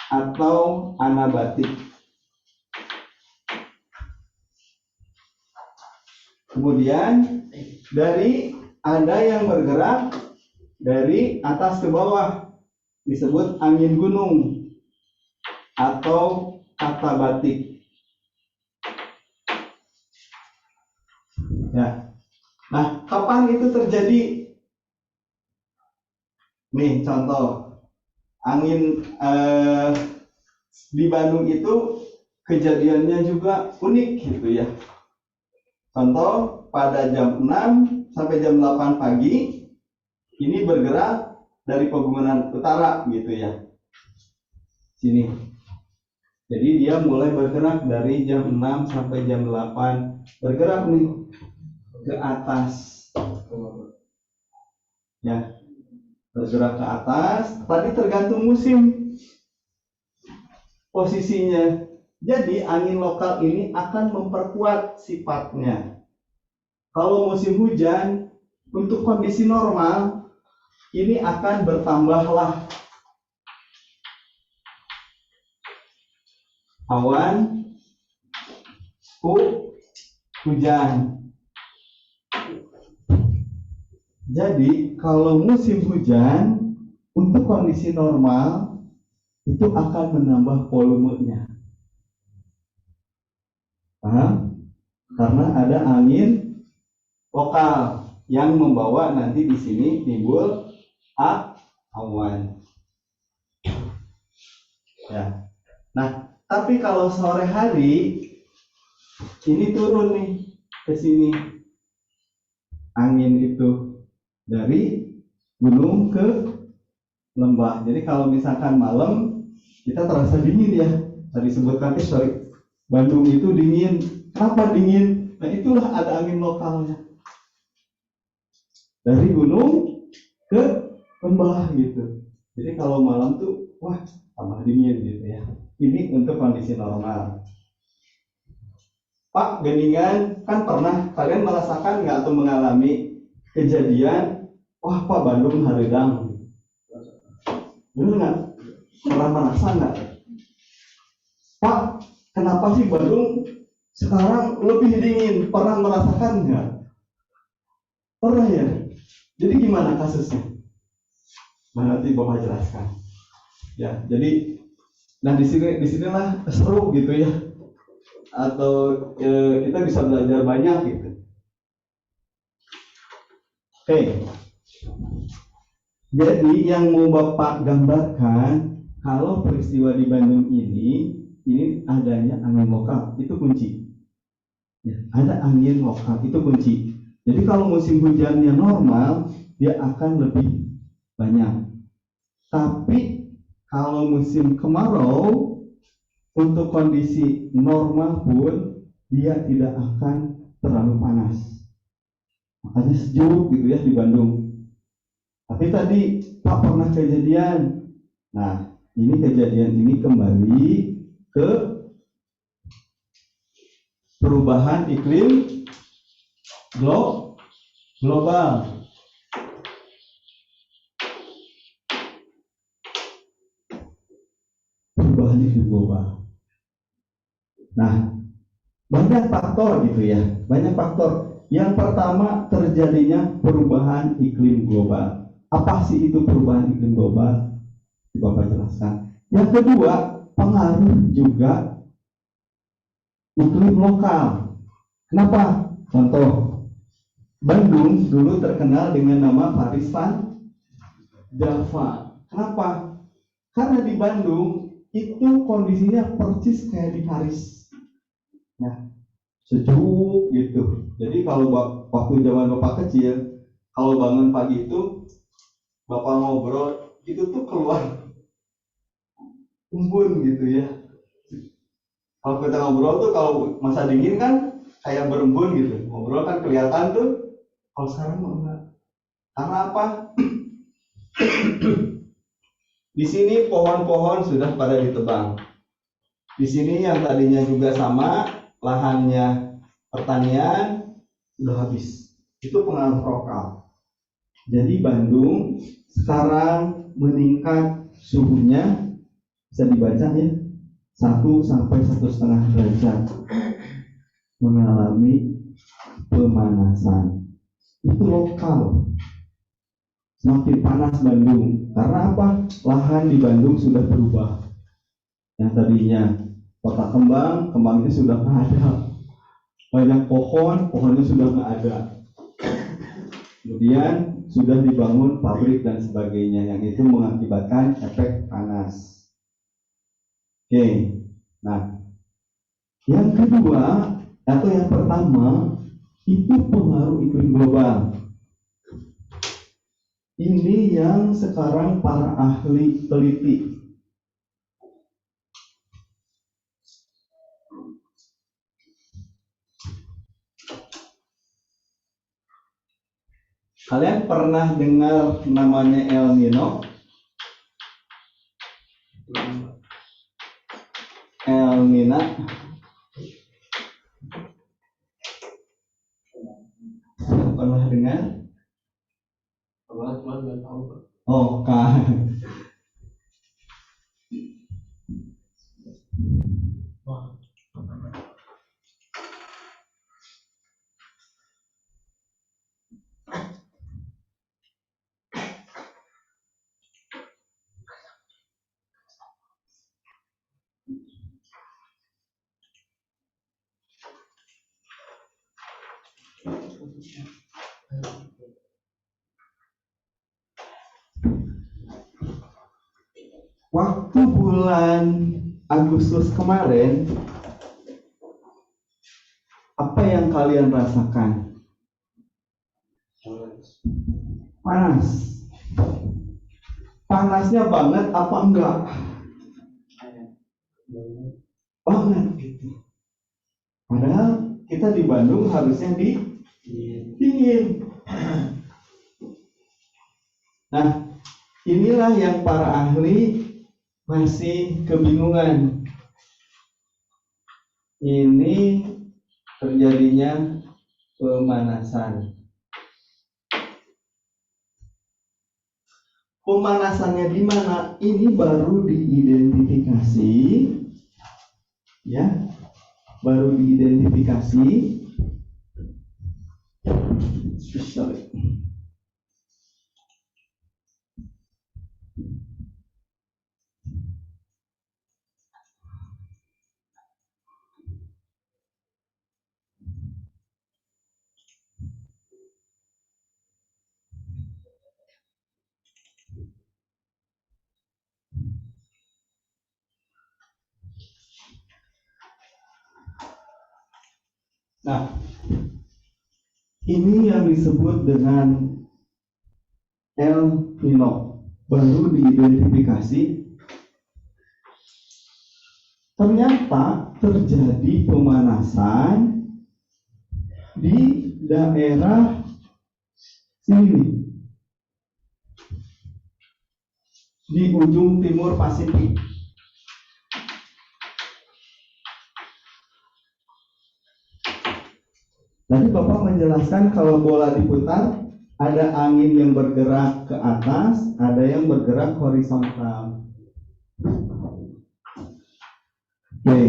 atau anabatik. Kemudian ada yang bergerak dari atas ke bawah, disebut angin gunung atau katabatik. Ya. Nah, kapan itu terjadi? Nih contoh, angin di Bandung itu kejadiannya juga unik gitu ya. Contoh, pada jam 6 sampai jam 8 pagi ini bergerak dari pegunungan utara gitu ya. Sini. Jadi dia mulai bergerak dari jam 6 sampai jam 8, bergerak nih ke atas. Ya. Bergerak ke atas, tadi tergantung musim posisinya. Jadi angin lokal ini akan memperkuat sifatnya. Kalau musim hujan, untuk kondisi normal, ini akan bertambahlah awan, hujan. Jadi kalau musim hujan, untuk kondisi normal, itu akan menambah volumenya. Karena ada angin lokal yang membawa nanti di sini timbul awan. Ya. Nah, tapi kalau sore hari ini turun nih ke sini angin itu dari gunung ke lembah. Jadi kalau misalkan malam kita terasa dingin ya. Tadi sebutkan sorry, Bandung itu dingin. Kenapa dingin? Nah itulah ada angin lokalnya. Dari gunung ke lembah gitu. Jadi kalau malam tuh wah tambah dingin gitu ya. Ini untuk kondisi normal. Pak, geningan kan pernah kalian merasakan nggak atau mengalami kejadian wah Pak Bandung hareudang? Bener nggak? Pernah merasa nggak? Pak, kenapa sih Bandung sekarang lebih dingin? Pernah merasakan nggak? Pernah ya? Jadi gimana kasusnya? Nanti Bapak jelaskan. Ya, jadi nah disinilah seru gitu ya. Atau kita bisa belajar banyak gitu. Oke. Jadi yang mau Bapak gambarkan kalau peristiwa di Bandung ini adanya angin lokal itu kunci. Ya, ada angin lokal itu kunci. Jadi kalau musim hujannya normal dia akan lebih banyak. Tapi kalau musim kemarau untuk kondisi normal pun dia tidak akan terlalu panas. Makanya sejuk gitu ya di Bandung. Tapi tadi Pak pernah kejadian. Nah, ini kejadian ini kembali ke perubahan iklim global. Perubahan iklim global. Nah, banyak faktor gitu ya, banyak faktor. Yang pertama terjadinya perubahan iklim global. Apa sih itu perubahan iklim global? Bapak jelaskan. Yang kedua, pengaruh juga iklim lokal. Kenapa? Contoh, Bandung dulu terkenal dengan nama Paris Van Java. Kenapa? Karena di Bandung itu kondisinya persis kayak di Paris. Ya, sejuk gitu. Jadi kalau waktu zaman Bapak kecil, kalau bangun pagi itu Bapak ngobrol, itu tuh keluar embun gitu ya. Kalau kita ngobrol tuh kalau masa dingin kan kayak berembun gitu. Ngobrol kan kelihatan tuh. Kalau sekarang enggak. Karena apa? Di sini pohon-pohon sudah pada ditebang. Di sini yang tadinya juga sama lahannya pertanian udah habis. Itu pengaruh lokal. Jadi Bandung sekarang meningkat suhunya, bisa dibaca ya, 1 sampai 1,5 derajat, mengalami pemanasan. Itu lokal. Semakin panas Bandung. Karena apa? Lahan di Bandung sudah berubah. Yang tadinya kota kembang, kembangnya sudah nggak ada. Banyak pohon, pohonnya sudah nggak ada. Kemudian sudah dibangun pabrik dan sebagainya, yang itu mengakibatkan efek panas. Oke, nah yang kedua atau yang pertama itu pengaruh iklim global. Ini yang sekarang para ahli teliti. Kalian pernah dengar namanya El Nino? El Nina? Pernah dengar? Oh, kan. Waktu bulan Agustus kemarin, apa yang kalian rasakan? Panas. Panasnya banget apa enggak? Banget gitu. Padahal kita di Bandung harusnya dingin. Nah, inilah yang para ahli masih kebingungan. Ini terjadinya pemanasan. Pemanasannya di mana? Ini baru diidentifikasi, ya, baru diidentifikasi. Sorry. Nah, ini yang disebut dengan El Nino, baru diidentifikasi. Ternyata terjadi pemanasan di daerah sini, di ujung timur Pasifik. Tadi Bapak menjelaskan kalau bola diputar, ada angin yang bergerak ke atas, ada yang bergerak horizontal. Oke,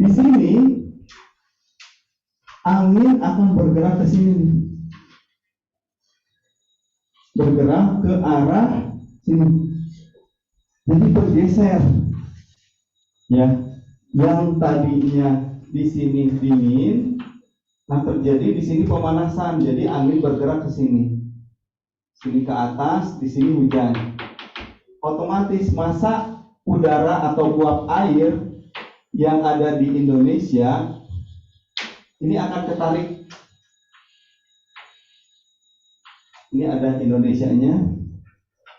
di sini angin akan bergerak ke sini, bergerak ke arah sini, jadi bergeser. Ya, yang tadinya di sini dingin, nah terjadi di sini pemanasan, jadi angin bergerak ke sini, sini ke atas, di sini hujan. Otomatis massa udara atau uap air yang ada di Indonesia ini akan ketarik. Ini ada Indonesianya,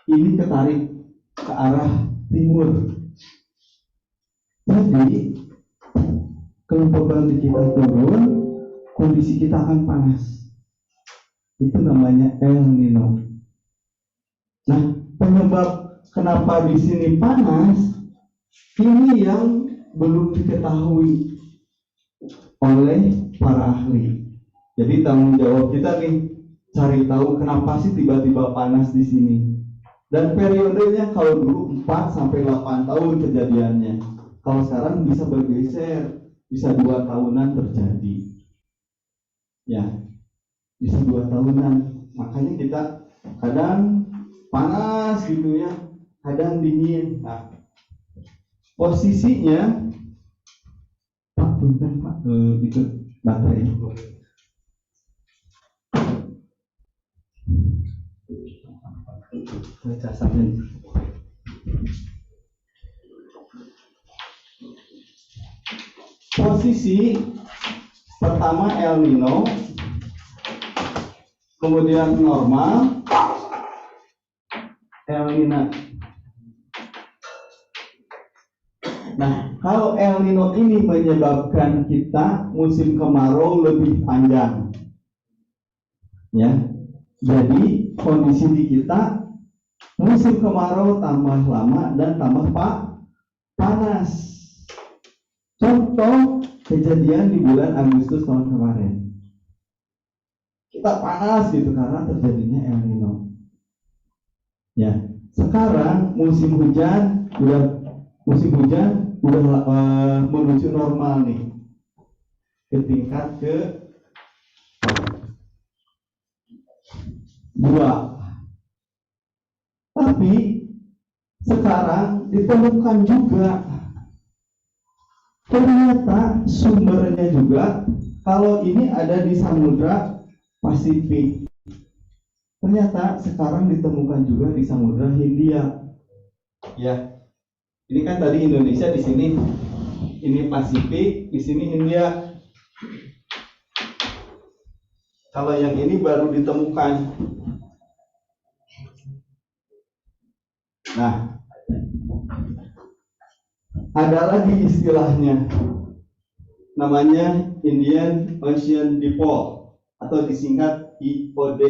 ini ketarik ke arah timur. Jadi kelembaban kita turun, kondisi kita akan panas. Itu namanya El Nino. Nah, penyebab kenapa di sini panas ini yang belum diketahui. oleh para ahli. Jadi tanggung jawab kita nih cari tahu kenapa sih tiba-tiba panas di sini. Dan periodenya kalau dulu 4 sampai 8 tahun kejadiannya. Kalau sekarang bisa bergeser, bisa 2 tahunan terjadi. Ya, bisa 2 tahunan. Makanya kita kadang panas gitu ya, kadang dingin. Nah, posisinya Pak, punten Pak, itu baterai. Posisi pertama El Nino, kemudian normal, El Nino. Nah, kalau El Nino ini menyebabkan kita musim kemarau lebih panjang, ya. Jadi kondisi di kita musim kemarau tambah lama dan tambah panas. Contoh kejadian di bulan Agustus tahun kemarin. Kita panas gitu karena terjadinya El Nino. Ya, sekarang musim hujan udah menuju normal nih. Ke tingkat ke-2. Tapi sekarang ditemukan juga ternyata sumbernya juga kalau ini ada di Samudra Pasifik. Ternyata sekarang ditemukan juga di Samudra Hindia. Ya, ini kan tadi Indonesia di sini, ini Pasifik, di sini Hindia. Kalau yang ini baru ditemukan. Nah, ada lagi istilahnya, namanya Indian Ocean Dipole atau disingkat IOD.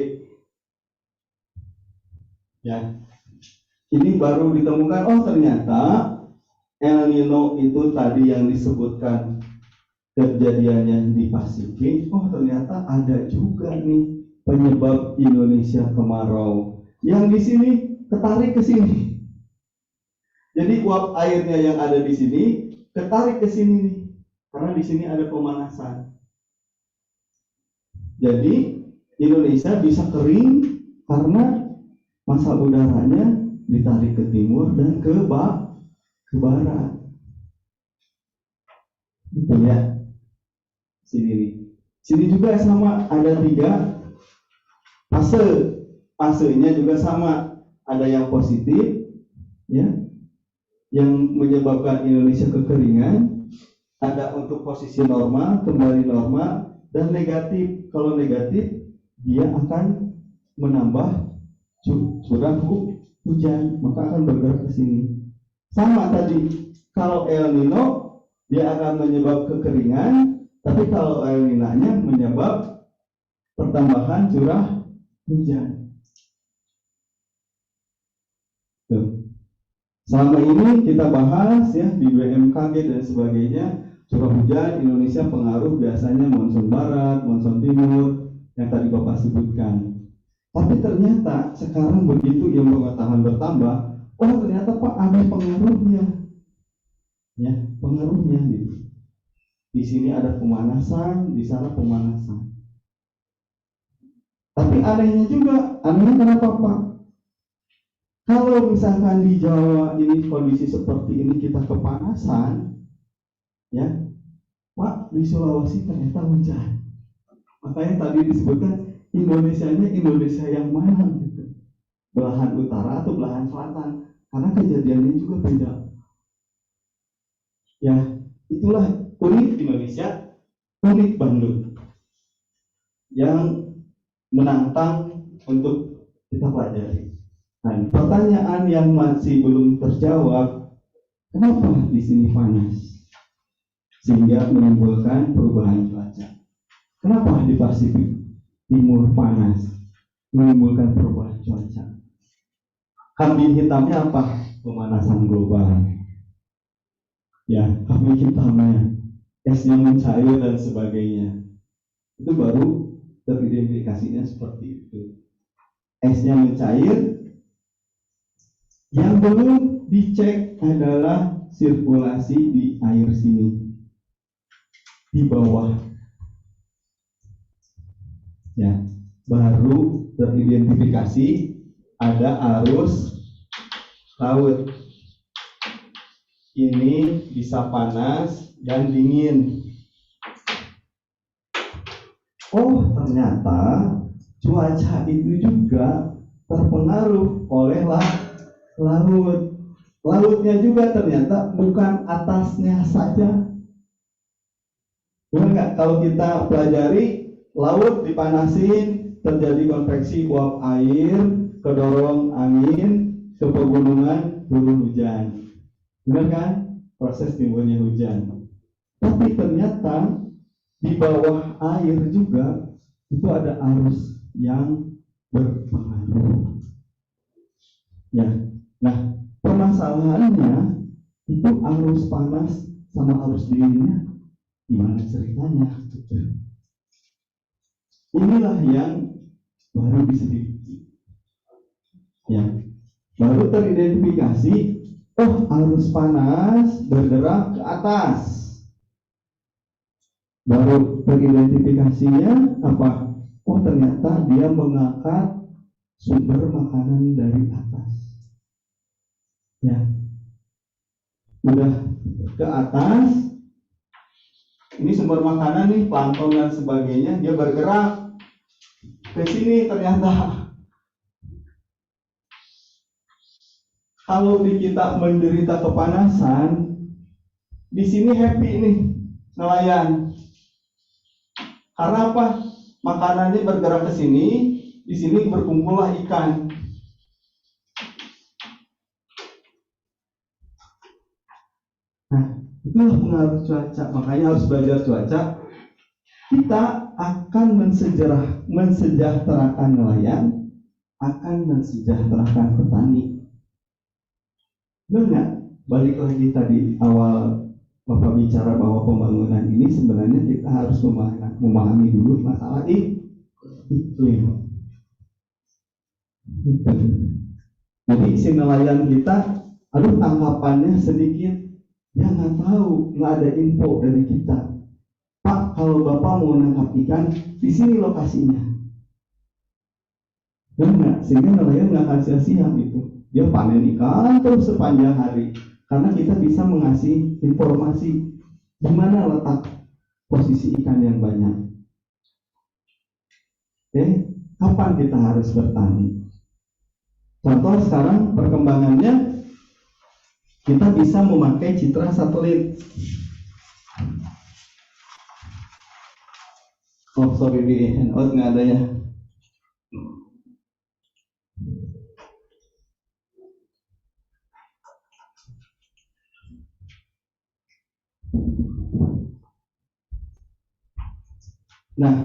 Ya, ini baru ditemukan. Oh, ternyata El Nino itu tadi yang disebutkan kejadiannya di Pasifik. Oh, ternyata ada juga nih penyebab Indonesia kemarau. Yang di sini ketarik ke sini. Jadi uap airnya yang ada di sini ketarik ke sini nih, karena di sini ada pemanasan. Jadi Indonesia bisa kering karena massa udaranya ditarik ke timur dan ke barat. Gitu ya. Sini nih. Sini juga sama, ada 3 fase. Fasenya juga sama. Ada yang positif, ya, yang menyebabkan Indonesia kekeringan. Ada untuk posisi normal, kembali normal, dan negatif. Kalau negatif, dia akan menambah curah hujan, maka akan bergerak ke sini. Sama tadi, kalau El Nino dia akan menyebab kekeringan, tapi kalau El Nino-nya menyebab pertambahan curah hujan. Tuh. Selama ini kita bahas ya di BMKG dan sebagainya, curah hujan Indonesia pengaruh biasanya monsun barat, monsun timur yang tadi Bapak sebutkan. Tapi ternyata sekarang begitu ilmu pengetahuan bertambah, oh ternyata Pak ada pengaruhnya. Ya, pengaruhnya gitu. Di sini ada pemanasan, di sana pemanasan. Tapi anehnya juga, anehnya kenapa Pak? Kalau misalkan di Jawa ini kondisi seperti ini kita kepanasan, ya Pak, di Sulawesi ternyata hujan. Makanya tadi disebutkan Indonesianya Indonesia yang mana gitu, belahan utara atau belahan selatan, karena kejadiannya juga beda. Ya, itulah unik Indonesia, unik Bandung, yang menantang untuk kita pelajari. Nah, pertanyaan yang masih belum terjawab, kenapa di sini panas sehingga menimbulkan perubahan cuaca? Kenapa di Pasifik Timur panas menimbulkan perubahan cuaca? Kambing hitamnya apa? Pemanasan global. Ya, kambing hitamnya esnya mencair dan sebagainya. Itu baru teridentifikasinya seperti itu. Esnya mencair, yang belum dicek adalah sirkulasi di air sini, di bawah. Ya, baru teridentifikasi ada arus laut. Ini bisa panas dan dingin. Oh, ternyata cuaca itu juga terpengaruh oleh laut. Lautnya juga ternyata bukan atasnya saja. Benar nggak? Kalau kita pelajari, laut dipanasin, terjadi konveksi uap air, kedorong angin, ke pegunungan turun hujan. Benar kan? Proses timbulnya hujan. Tapi ternyata di bawah air juga itu ada arus yang berpengaruh. Ya, nah permasalahannya itu arus panas sama arus dinginnya gimana ceritanya? Inilah yang baru diselidiki. Ya, baru teridentifikasi. Oh, arus panas bergerak ke atas. Baru teridentifikasinya apa? Oh, ternyata dia mengangkat sumber makanan dari atas. Ya, udah ke atas. Ini sumber makanan nih, plankton dan sebagainya, dia bergerak ke sini ternyata. Kalau di kita menderita kepanasan, di sini happy nih nelayan. Karena apa? Makanannya bergerak ke sini, di sini berkumpullah ikan. Nah, itulah pengaruh cuaca. Makanya harus belajar cuaca. Kita akan mensejahterakan nelayan, akan mensejahterakan petani. Benar nggak? Balik lagi tadi awal Bapak bicara bahwa pembangunan ini sebenarnya kita harus memahami dulu masalah iklim. Jadi si nelayan kita, aduh tangkapannya sedikit, dia nggak tahu, nggak ada info dari kita. Pak, kalau Bapak mau nangkap ikan, di sini lokasinya. Benar, sehingga nelayan nggak akan sia-sia gitu. Dia panen ikan terus sepanjang hari, karena kita bisa mengasih informasi di mana letak posisi ikan yang banyak. Oke, kapan kita harus bertani? Contoh sekarang perkembangannya, kita bisa memakai citra satelit. Oh sorry, di handout nggak ada ya. Nah,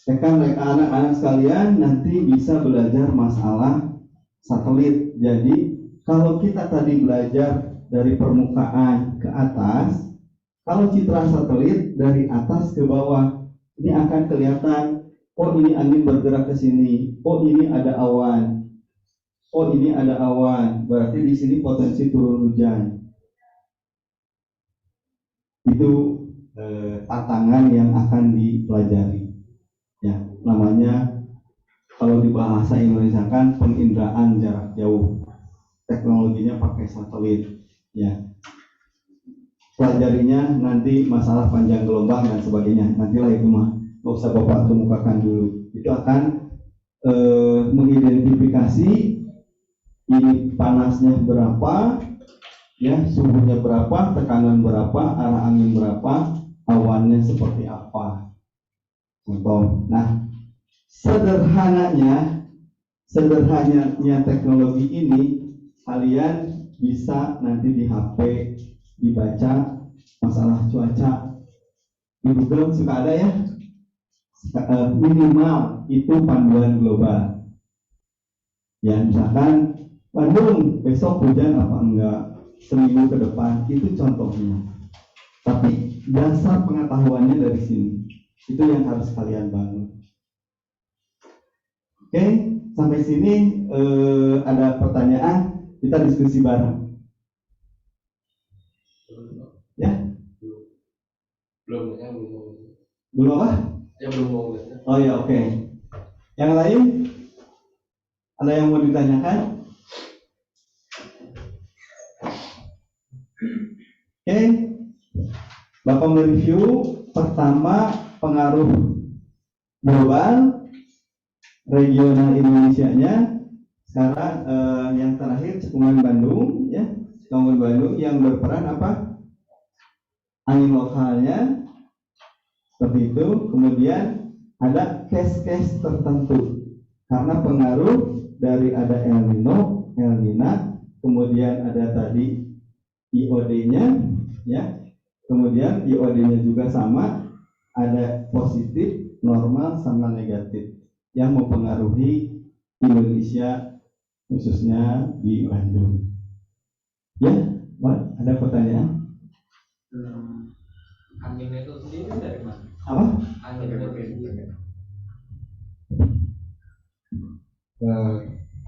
rekan-rekan anak-anak sekalian nanti bisa belajar masalah satelit. Jadi kalau kita tadi belajar dari permukaan ke atas, kalau citra satelit dari atas ke bawah, ini akan kelihatan. Oh, ini angin bergerak ke sini. Oh, ini ada awan. Oh, ini ada awan. Berarti di sini potensi turun hujan. Itu tantangan yang akan dipelajari. Ya, namanya kalau di bahasa Indonesia kan penginderaan jarak jauh. Teknologinya pakai satelit. Ya. Pelajarinya nanti masalah panjang gelombang dan sebagainya. Nantilah itu mah, nggak usah Bapak kemukakan dulu. Itu akan mengidentifikasi ini panasnya berapa, ya, suhunya berapa, tekanan berapa, arah angin berapa, awannya seperti apa. Contoh. Nah, sederhananya teknologi ini kalian bisa nanti di HP dibaca masalah cuaca. Di Google suka ada ya, minimal itu panduan global. Ya, misalkan Bandung besok hujan apa enggak, seminggu ke depan, itu contohnya. Tapi dasar pengetahuannya dari sini. Itu yang harus kalian bangun. Oke, sampai sini ada pertanyaan, kita diskusi bareng. Ya? Belum. Belum apa? Ya belum mau. Oh ya, oke. Yang lain? Ada yang mau ditanyakan? Oke, Bapak mereview pertama pengaruh global, regional Indonesianya. Sekarang yang terakhir Cekungan Bandung, ya, Cekungan Bandung yang berperan apa? Angin lokalnya, seperti itu. Kemudian ada case-case tertentu karena pengaruh dari ada El Nino, El Nina, kemudian ada tadi IOD-nya, ya. Kemudian IOD-nya juga sama, ada positif, normal, sama negatif yang mempengaruhi Indonesia, khususnya di Bandung. Ya, Wan, ada pertanyaan? Anginnya itu sendiri dari mana? Apa? Anginnya itu sendiri.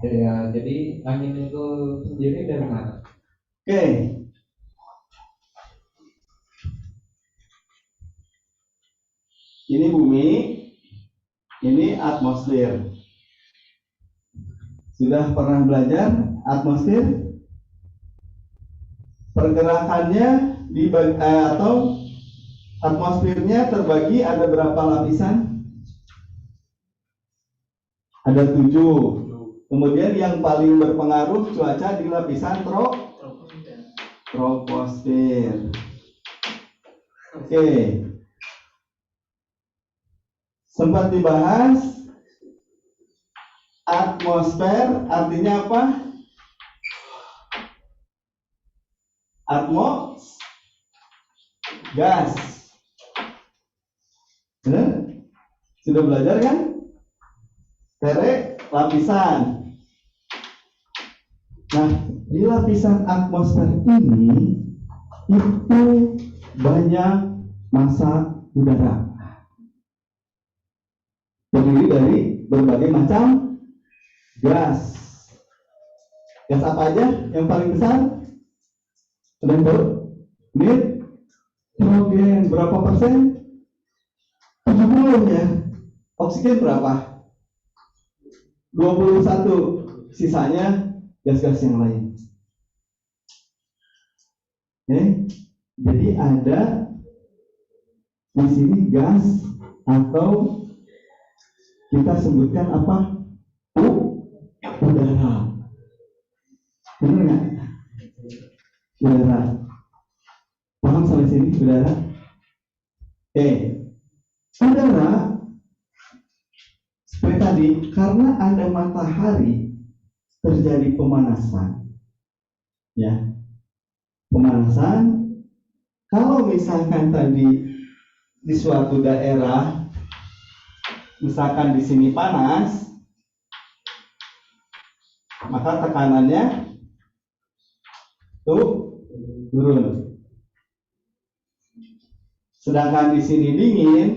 Ya, jadi angin itu sendiri dari mana? Oke. Ini bumi, ini atmosfer. Sudah pernah belajar atmosfer? Pergerakannya atau atmosfernya terbagi ada berapa lapisan? Ada 7. Kemudian yang paling berpengaruh cuaca di lapisan troposfer. Oke. Sempat dibahas atmosfer artinya apa? Gas. Benar? Sudah belajar kan? Lapisan. Nah, di lapisan atmosfer ini itu banyak massa udara. Terdiri dari berbagai macam gas. Gas apa aja yang paling besar? Ada yang tahu? Nitrogen berapa persen? 70 ya. Oksigen berapa? 21. Sisanya gas-gas yang lain. Oke. Jadi ada di sini gas atau kita sebutkan apa? Udara. Benar nggak? Udara. Paham sampai sini udara? Udara seperti tadi, karena ada matahari terjadi pemanasan. Ya. Pemanasan. Kalau misalkan tadi di suatu daerah, misalkan di sini panas, maka tekanannya turun. Sedangkan di sini dingin,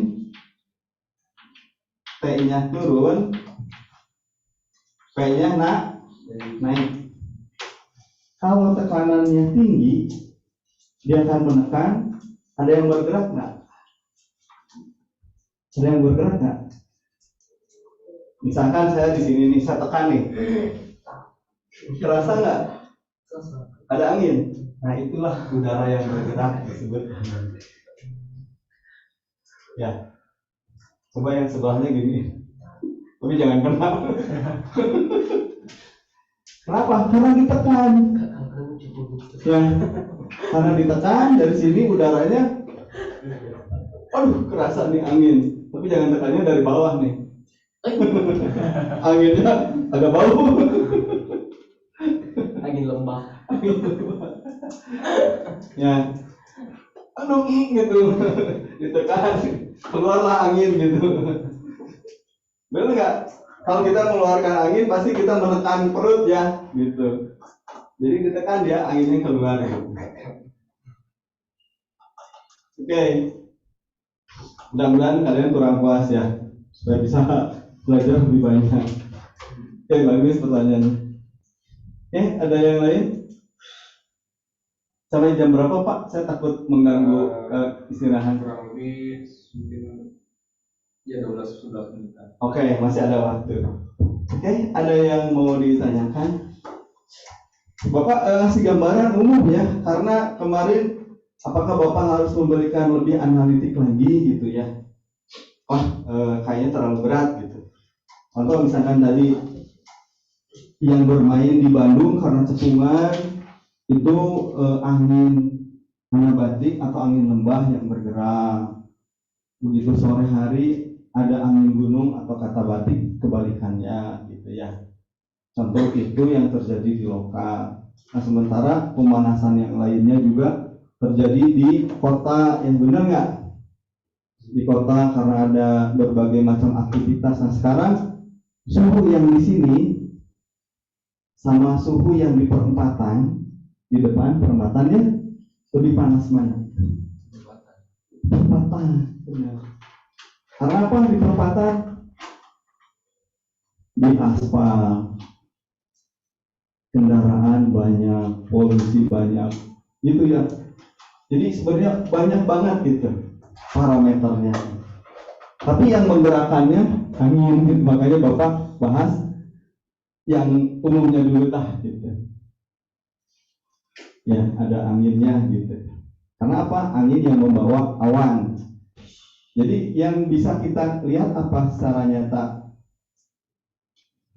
T-nya turun, P-nya naik. Kalau tekanannya tinggi, dia akan menekan. Ada yang bergerak nggak? Ada yang bergerak nggak? Misalkan saya di sini nih, saya tekan nih. Terasa nggak? Ada angin. Nah, itulah udara yang bergerak disebut angin. Ya. Coba yang sebelahnya gini. Tapi jangan kena. Kenapa? Karena ditekan. Ya. Karena ditekan dari sini udaranya. Aduh, kerasa nih angin. Tapi jangan tekannya dari bawah nih. Anginnya agak bau. Angin lembah. Ya. Aduh, gitu. Ditekan, keluarlah angin gitu. Benar nggak? Kalau kita mengeluarkan angin, pasti kita menekan perut ya, gitu. Jadi ditekan dia, anginnya keluar. Gitu. Oke, mudah-mudahan kalian kurang puas ya, supaya bisa belajar lebih banyak. Oke, bagus pertanyaannya. Oke, ada yang lain? Sampai jam berapa Pak? Saya takut mengganggu istirahat. Kurang lebih mungkin ya 12 menit. Oke, masih ada waktu. Oke, ada yang mau ditanyakan? Bapak ngasih gambaran umum ya, karena kemarin apakah Bapak harus memberikan lebih analitik lagi gitu ya? Kayaknya terlalu berat gitu. Contoh misalkan tadi yang bermain di Bandung karena cekungan itu angin anabatik atau angin lembah yang bergerak. Begitu sore hari ada angin gunung atau katabatik kebalikannya gitu ya. Contoh itu yang terjadi di lokal. Nah sementara pemanasan yang lainnya juga terjadi di kota, yang benar nggak? Di kota karena ada berbagai macam aktivitas. Nah sekarang suhu yang di sini sama suhu yang di perempatan, di depan perempatannya lebih panas mana? Perempatan. Benar. Karena apa di perempatan? Di aspal. Kendaraan banyak, polusi banyak, gitu ya. Jadi sebenarnya banyak banget gitu parameternya. Tapi yang menggerakkannya angin, gitu. Makanya Bapak bahas yang umumnya dulu gitu. Ya, ada anginnya gitu. Karena apa? Angin yang membawa awan. Jadi yang bisa kita lihat apa secara nyata?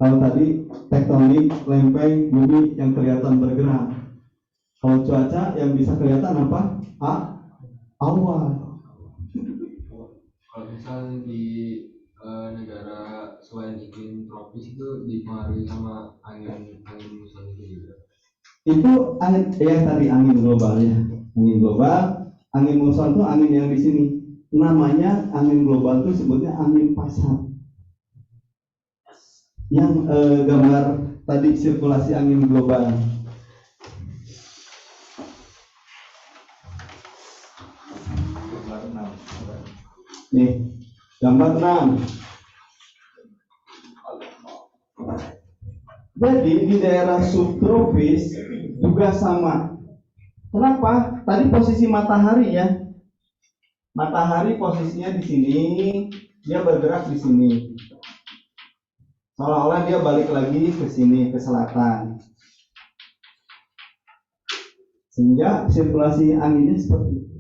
Kalau tadi tektonik, lempeng, bumi yang kelihatan bergerak. Kalau cuaca yang bisa kelihatan apa? Awan. Kalau misal di negara selain iklim tropis itu dipengaruhi sama angin muson itu juga. Itu angin yang tadi angin global ya. Angin global, angin muson itu angin yang di sini. Namanya angin global itu sebutnya angin pasat. Yang gambar tadi sirkulasi angin global. Nih, gambar 6. Jadi di daerah subtropis juga sama. Kenapa? Tadi posisi matahari ya. Matahari posisinya di sini, dia bergerak di sini. Seolah-olah dia balik lagi ke sini, ke selatan. Sehingga sirkulasi anginnya seperti itu.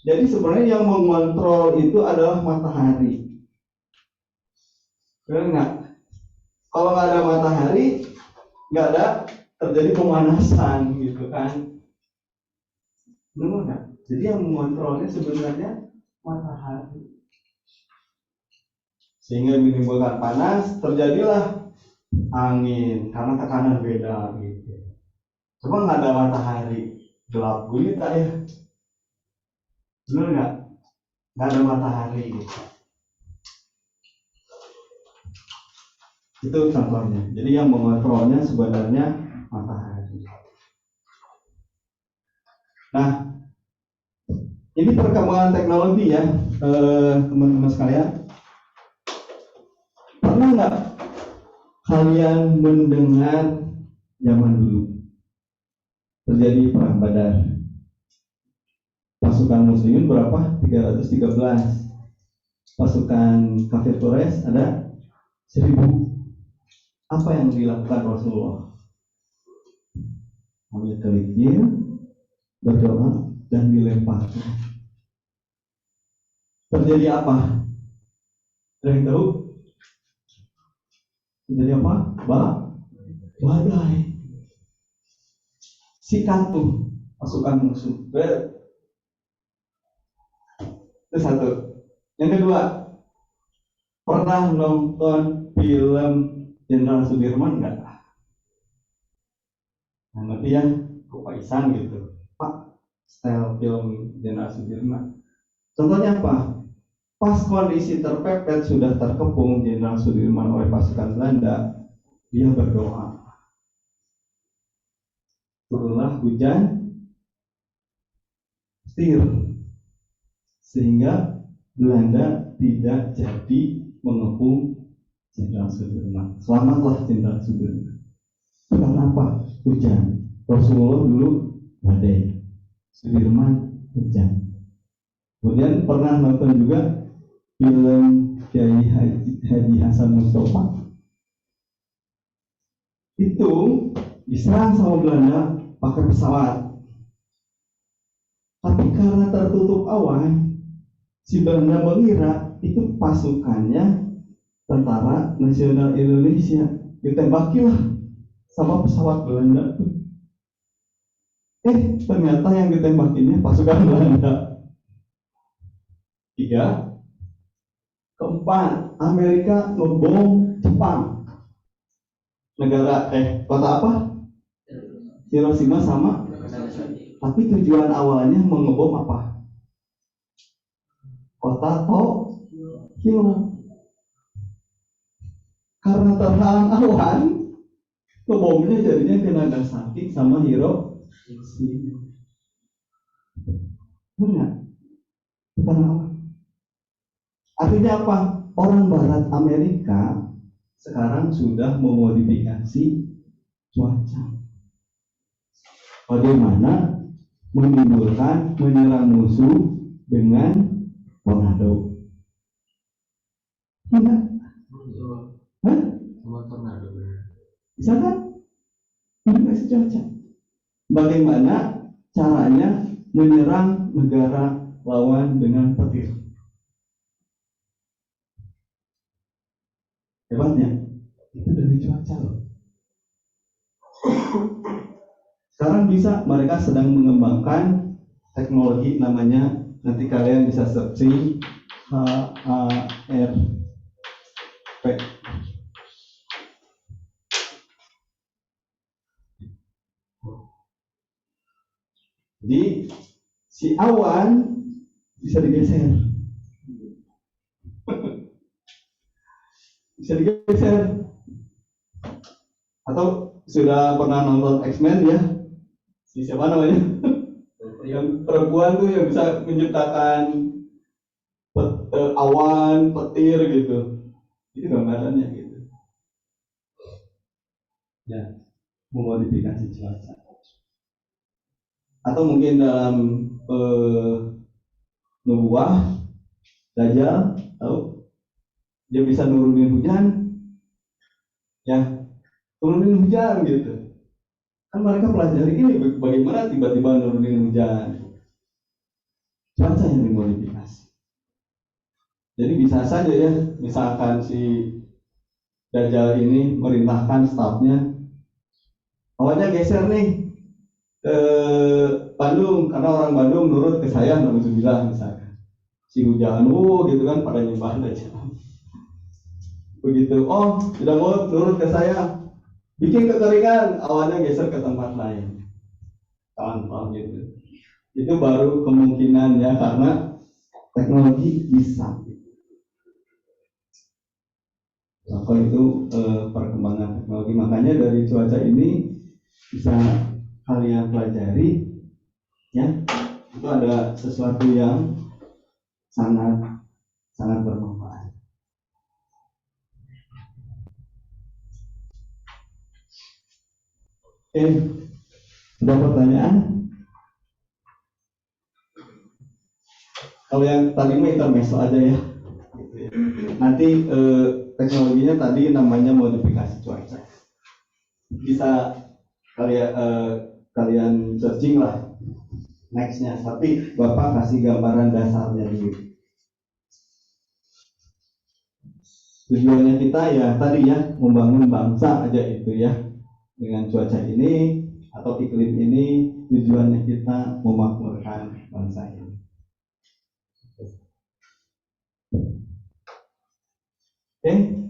Jadi sebenarnya yang mengontrol itu adalah matahari. Benar nggak? Kalau nggak ada matahari, nggak ada terjadi pemanasan gitu kan. Benar nggak? Jadi yang mengontrolnya sebenarnya matahari. Sehingga menimbulkan panas, terjadilah angin karena tekanan beda gitu. Coba nggak ada matahari, gelap gulita ya. Benar nggak? Nggak ada matahari gitu. Itu contohnya. Jadi yang mengontrolnya sebenarnya matahari. Nah, ini perkembangan teknologi ya, teman-teman sekalian. Pernah nggak kalian mendengar zaman dulu terjadi perang Badar? Pasukan muslimin berapa? 313. Pasukan kafir Quraisy ada 1000. Apa yang dilakukan Rasulullah? Ambil kelikir, berdoa, dan dilempar. Terjadi apa? Ada yang tahu? Terjadi apa? Badai. Sikat tuh pasukan musuh. Itu satu. Yang kedua, pernah nonton film Jenderal Sudirman nggak? Nah, ngerti ya? Kok Isan gitu. Pak, style film Jenderal Sudirman. Contohnya apa? Pas kondisi terpepet sudah terkepung Jenderal Sudirman oleh pasukan Belanda, dia berdoa. Turunlah hujan setir sehingga Belanda tidak jadi mengepung Jenderal Sudirman. Selamatlah Jenderal Sudirman. Kenapa? Hujan. Rasulullah dulu badai, Sudirman hujan. Kemudian pernah nonton juga film Kiai Haji Hasan Mustafa. Itu diserang sama Belanda pakai pesawat. Tapi karena tertutup awan, si Belanda mengira itu pasukannya Tentara Nasional Indonesia. Ditembakilah sama pesawat Belanda. Ternyata yang ditembakinya pasukan Belanda. 3. Keempat, Amerika ngebom Jepang. Negara kota apa? Hiroshima sama. Tapi tujuan awalnya mengebom apa? Kota Tokyo. Karena terhalang awan, ngebomnya jadinya ke Nagasaki sama Hiroshima. Benar? Karena awan. Artinya apa? Orang Barat Amerika sekarang sudah memodifikasi cuaca. Bagaimana menyerang musuh dengan tornado? Tidak? Bisa kan? Modifikasi cuaca. Bagaimana caranya menyerang negara lawan dengan petir? Hebatnya, itu dari cuaca loh. Sekarang mereka sedang mengembangkan teknologi namanya, nanti kalian bisa searching HARP. Jadi si awan bisa digeser. Bisa digeser. Atau sudah pernah nonton X-Men ya? Si siapa namanya? Yang perempuan tuh yang bisa menciptakan awan, petir gitu. Itu gambarannya gitu. Ya, memodifikasi cuaca. Atau mungkin dalam nubuah Dajjal, tahu? Dia bisa nurunin hujan, ya, turunin hujan gitu. Kan mereka pelajari ini bagaimana tiba-tiba nurunin hujan. Cuaca yang dimodifikasi. Jadi bisa saja ya, misalkan si Dajjal ini merintahkan stafnya, awannya geser nih ke Bandung, karena orang Bandung nurut ke saya, alhamdulillah misalkan. Si hujan, gitu kan, pada nyembah Dajjal. Begitu, sudah mau nurut ke saya, bikin kekeringan, awannya geser ke tempat lain. Kawan-kawan gitu. Itu baru kemungkinan ya, karena teknologi bisa. Maka itu perkembangan teknologi. Makanya dari cuaca ini bisa kalian pelajari, ya. Itu ada sesuatu yang sangat bermanfaat. Ada pertanyaan? Kalau yang tadi mah intermezzo aja ya. Nanti teknologinya tadi namanya modifikasi cuaca. Bisa kalian searching lah nextnya. Tapi Bapak kasih gambaran dasarnya dulu. Tujuannya kita ya tadi ya, membangun bangsa aja itu ya. Dengan cuaca ini atau iklim ini, tujuannya kita memakmurkan bangsa ini.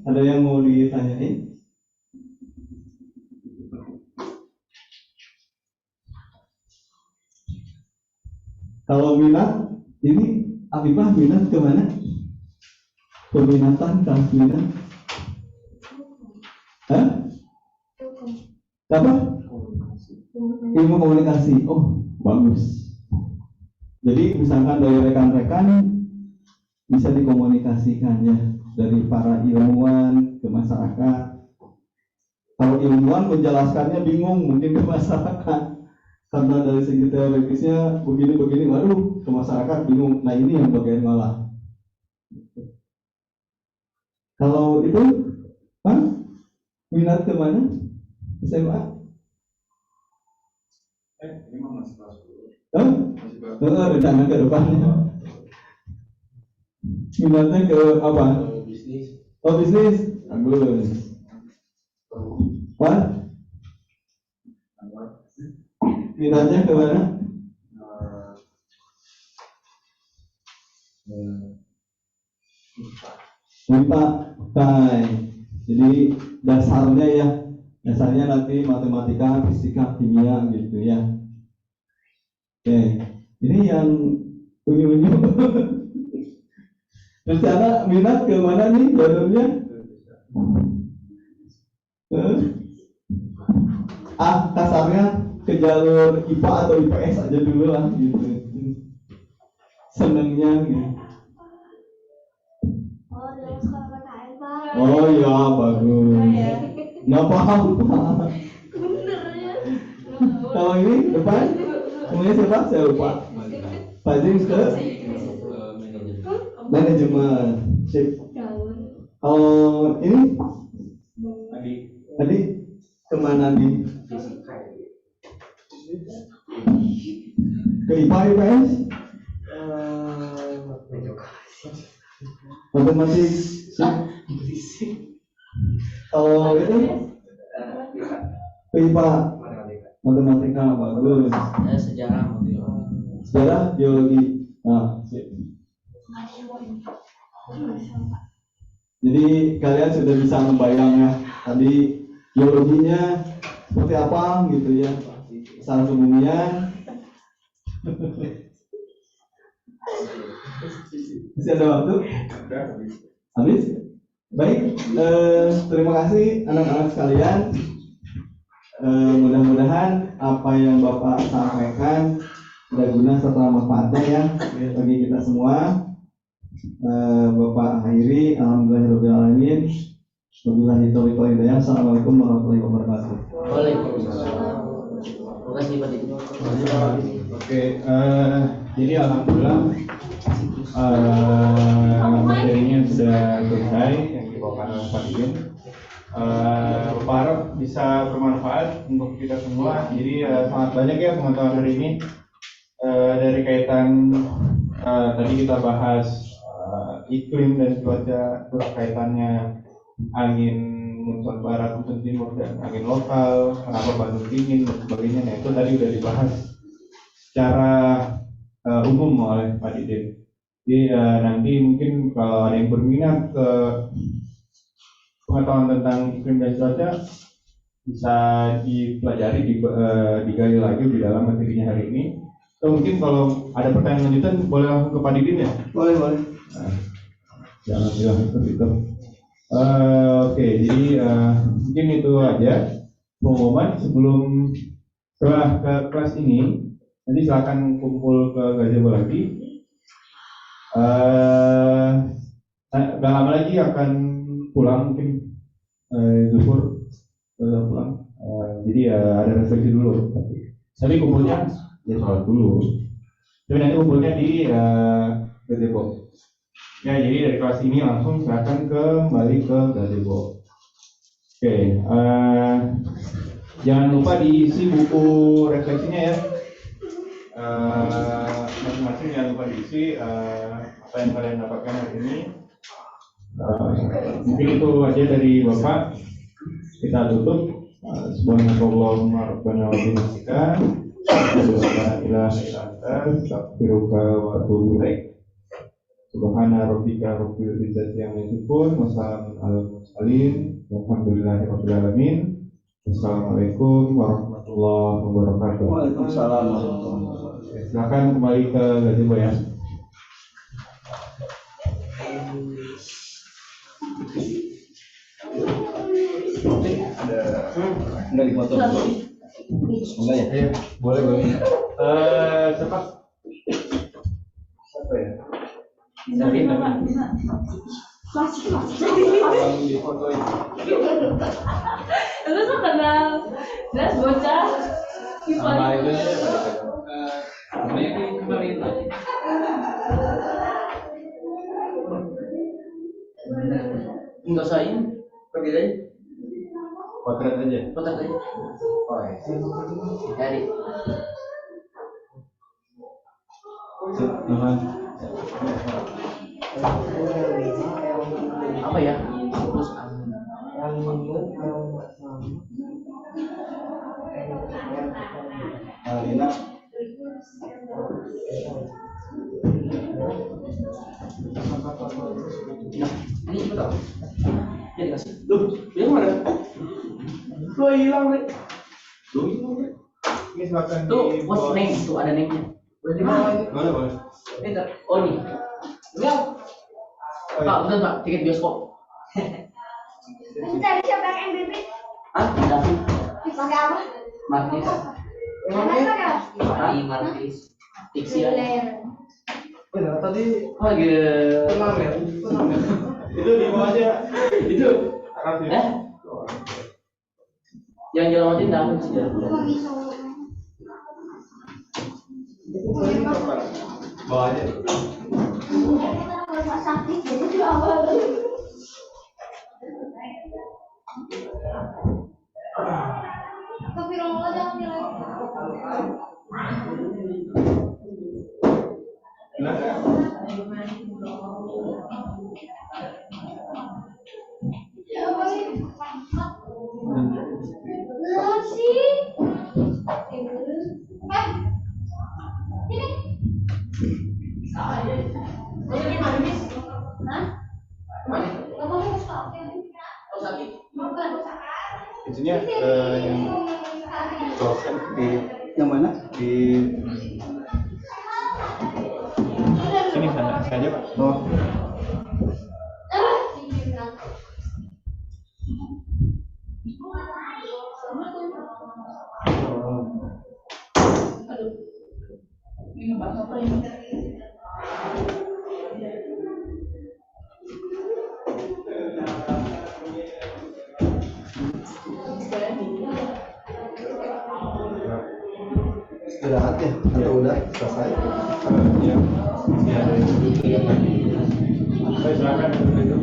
Ada yang mau ditanyain? Kalau minat, ini Afifah minat kemana? Peminatan, kelas minat? Apa? Ilmu komunikasi. Oh, bagus. Jadi misalkan dari rekan-rekan bisa dikomunikasikan ya dari para ilmuwan ke masyarakat. Kalau ilmuwan menjelaskannya bingung mungkin ke masyarakat karena dari segi teoritisnya begini-begini, waduh ke masyarakat bingung. Nah ini yang bagian malah. Kalau itu, minat kemana? SMA? Ini mah masih kelas 10. Rencana ke depannya. Minatnya ke apa? Bisnis. Oh bisnis. Bagus. What? Minatnya ke mana? MIPA. Oke. Jadi dasarnya nanti matematika, fisika, kimia gitu ya. Oke. Ini yang unyu-unyu. Rencana minat ke mana nih jalurnya? Kasarnya ke jalur IPA atau IPS aja dulu lah gitu. Senengnya gitu. Oh iya bagus. Nggak paham. Kalau ini depan, namanya siapa? Saya lupa. Pak James ke manajemen. Sip. Kalau ini tadi kemana nih? Ke IPA IPS? Matematik. Kalau itu ke IPA matematika bagus. Sejarah geologi. Nah, jadi kalian sudah bisa membayang ya tadi geologinya seperti apa gitu ya, asal umumnya. Masih ada waktu? Habis? Baik, terima kasih anak-anak sekalian. Mudah-mudahan apa yang Bapak sampaikan berguna serta manfaatnya ya bagi kita semua. Bapak akhiri, alhamdulillahirobbilalamin. Wabillahi taufiq wal hidayah. Assalamualaikum warahmatullahi wabarakatuh. Waalaikumsalam. Terima kasih Pak Dik. Oke, jadi alhamdulillah materinya sudah selesai yang dibawakan oleh Pak Didin. Bapak harap bisa bermanfaat untuk kita semua. Jadi sangat banyak ya pengetahuan hari ini dari kaitan tadi kita bahas iklim dan cuaca, kaitannya angin muncul barat, muncul timur, dan angin lokal, kenapa Bandung dingin dan sebagainya. Nah itu tadi sudah dibahas secara umum oleh Pak Didin. Jadi nanti mungkin kalau ada yang berminat ke pengetahuan tentang iklim dan cuaca bisa dipelajari, digali lagi di dalam materinya hari ini. Atau mungkin kalau ada pertanyaan lanjutan boleh langsung ke Pak Didin ya? Boleh. Nah, jangan bilang seperti itu. Oke, jadi mungkin itu aja pengumuman sebelum setelah ke kelas ini. Nanti silakan kumpul ke gazebo lagi. Gak lama lagi akan pulang mungkin zuhur pulang. Jadi ada refleksi dulu. Tapi kumpulnya ya sholat dulu. Tapi nanti kumpulnya di gazebo. Ya, jadi dari kelas ini langsung silakan kembali ke gazebo. Oke, jangan lupa diisi buku refleksinya ya. Masing-masing jangan lupa diisi apa yang kalian dapatkan hari ini. Mungkin itu aja dari Bapak. Kita tutup. Subhanallahumma rabbana wa bihamdika asyhadu an la ilaha illa anta astaghfiruka wa atubu ilaik. Subhana rabbika rabbil izzati amma yasifun wa salamun alal mursalin walhamdulillahi rabbil alamin. Wassalamualaikum warahmatullahi wabarakatuh. Waalaikumsalam warahmatullahi wabarakatuh. Silakan kembali ke gazebo ya. Enggak dipoto. Enggak ya? Iya, boleh. Siapa ya? Tapi Masih. Yang difotoin. Itu tuh kenal. Jelas bocah. Sama itu ya. Ini kemarin tadi. enggak usah ini. Pergi aja. Potret aja. Potret aja. Oh, iya. Cari. Nuhun. Apa ya? Terus Alina. ini cepet tau. Ya dikasih. Duh, dia mana? Lu hilang deh. Ini silakan Tuh, di what's bawah. name? Tuh ada name-nya. Boleh di bawah aja. Boleh, boleh. Ini tuh. Oh nih. Enggak. Oh, Pak, iya. bener Pak, tiket bioskop. Cari siapa yang MVP? Hah? David. Pakai apa? Martis. Martis. Tiksi ya. Benar, tadi Oh lagi. turnamen. Itu di bawah aja. Itu. Araf ya. Eh? Yang jelamatin David sih jalan. Bawa aja. Sakit jadi awal. Tapi jangan nilai. Itunya yang colokan di yang mana? Di Sini sana saja, Pak. oh. Istirahat ya atau udah selesai? Ya. Ya. Baik, silakan untuk itu.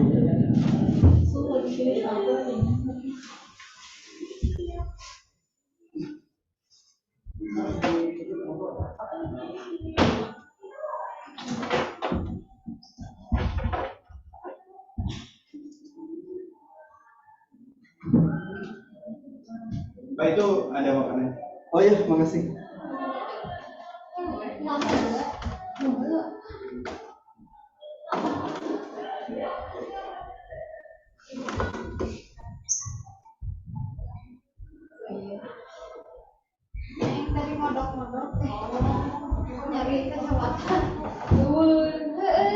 Pak itu ada makanan. Oh iya, makasih. Tadi modok-modok nyari kesempatan. Udah.